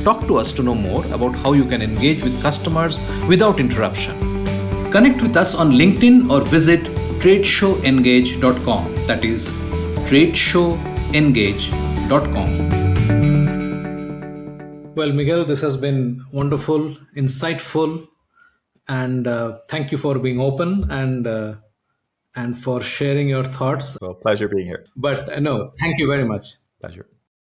Speaker 1: Talk to us to know more about how you can engage with customers without interruption. Connect with us on LinkedIn or visit tradeshowengage.com. That is tradeshowengage.com. Well, Miguel, this has been wonderful, insightful, and thank you for being open and for sharing your thoughts.
Speaker 2: Well, pleasure being here.
Speaker 1: But no, thank you very much.
Speaker 2: Pleasure.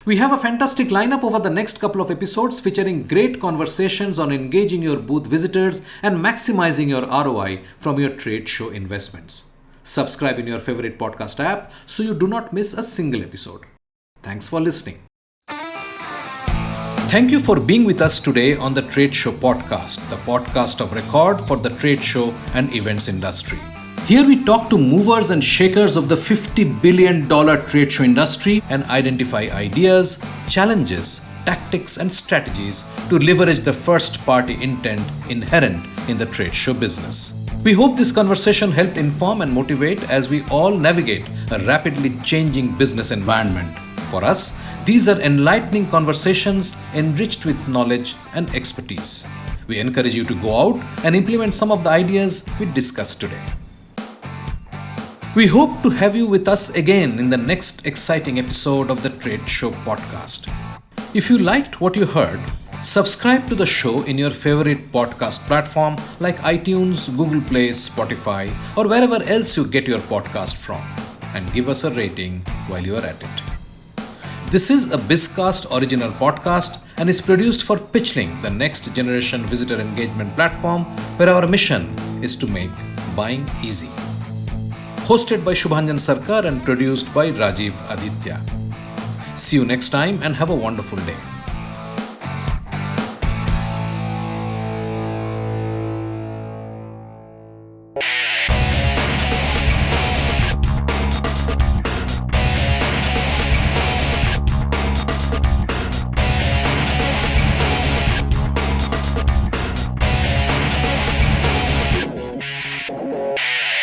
Speaker 1: We have a fantastic lineup over the next couple of episodes featuring great conversations on engaging your booth visitors and maximizing your ROI from your trade show investments. Subscribe in your favorite podcast app so you do not miss a single episode. Thanks for listening. Thank you for being with us today on the Trade Show Podcast, the podcast of record for the trade show and events industry. Here we talk to movers and shakers of the $50 billion trade show industry and identify ideas, challenges, tactics and strategies to leverage the first-party intent inherent in the trade show business. We hope this conversation helped inform and motivate as we all navigate a rapidly changing business environment. For us, these are enlightening conversations enriched with knowledge and expertise. We encourage you to go out and implement some of the ideas we discussed today. We hope to have you with us again in the next exciting episode of the Trade Show Podcast. If you liked what you heard, subscribe to the show in your favorite podcast platform like iTunes, Google Play, Spotify, or wherever else you get your podcast from, and give us a rating while you are at it. This is a Bizcast original podcast and is produced for Pitchlink, the next generation visitor engagement platform where our mission is to make buying easy. Hosted by Shubhanjan Sarkar and produced by Rajiv Aditya. See you next time and have a wonderful day.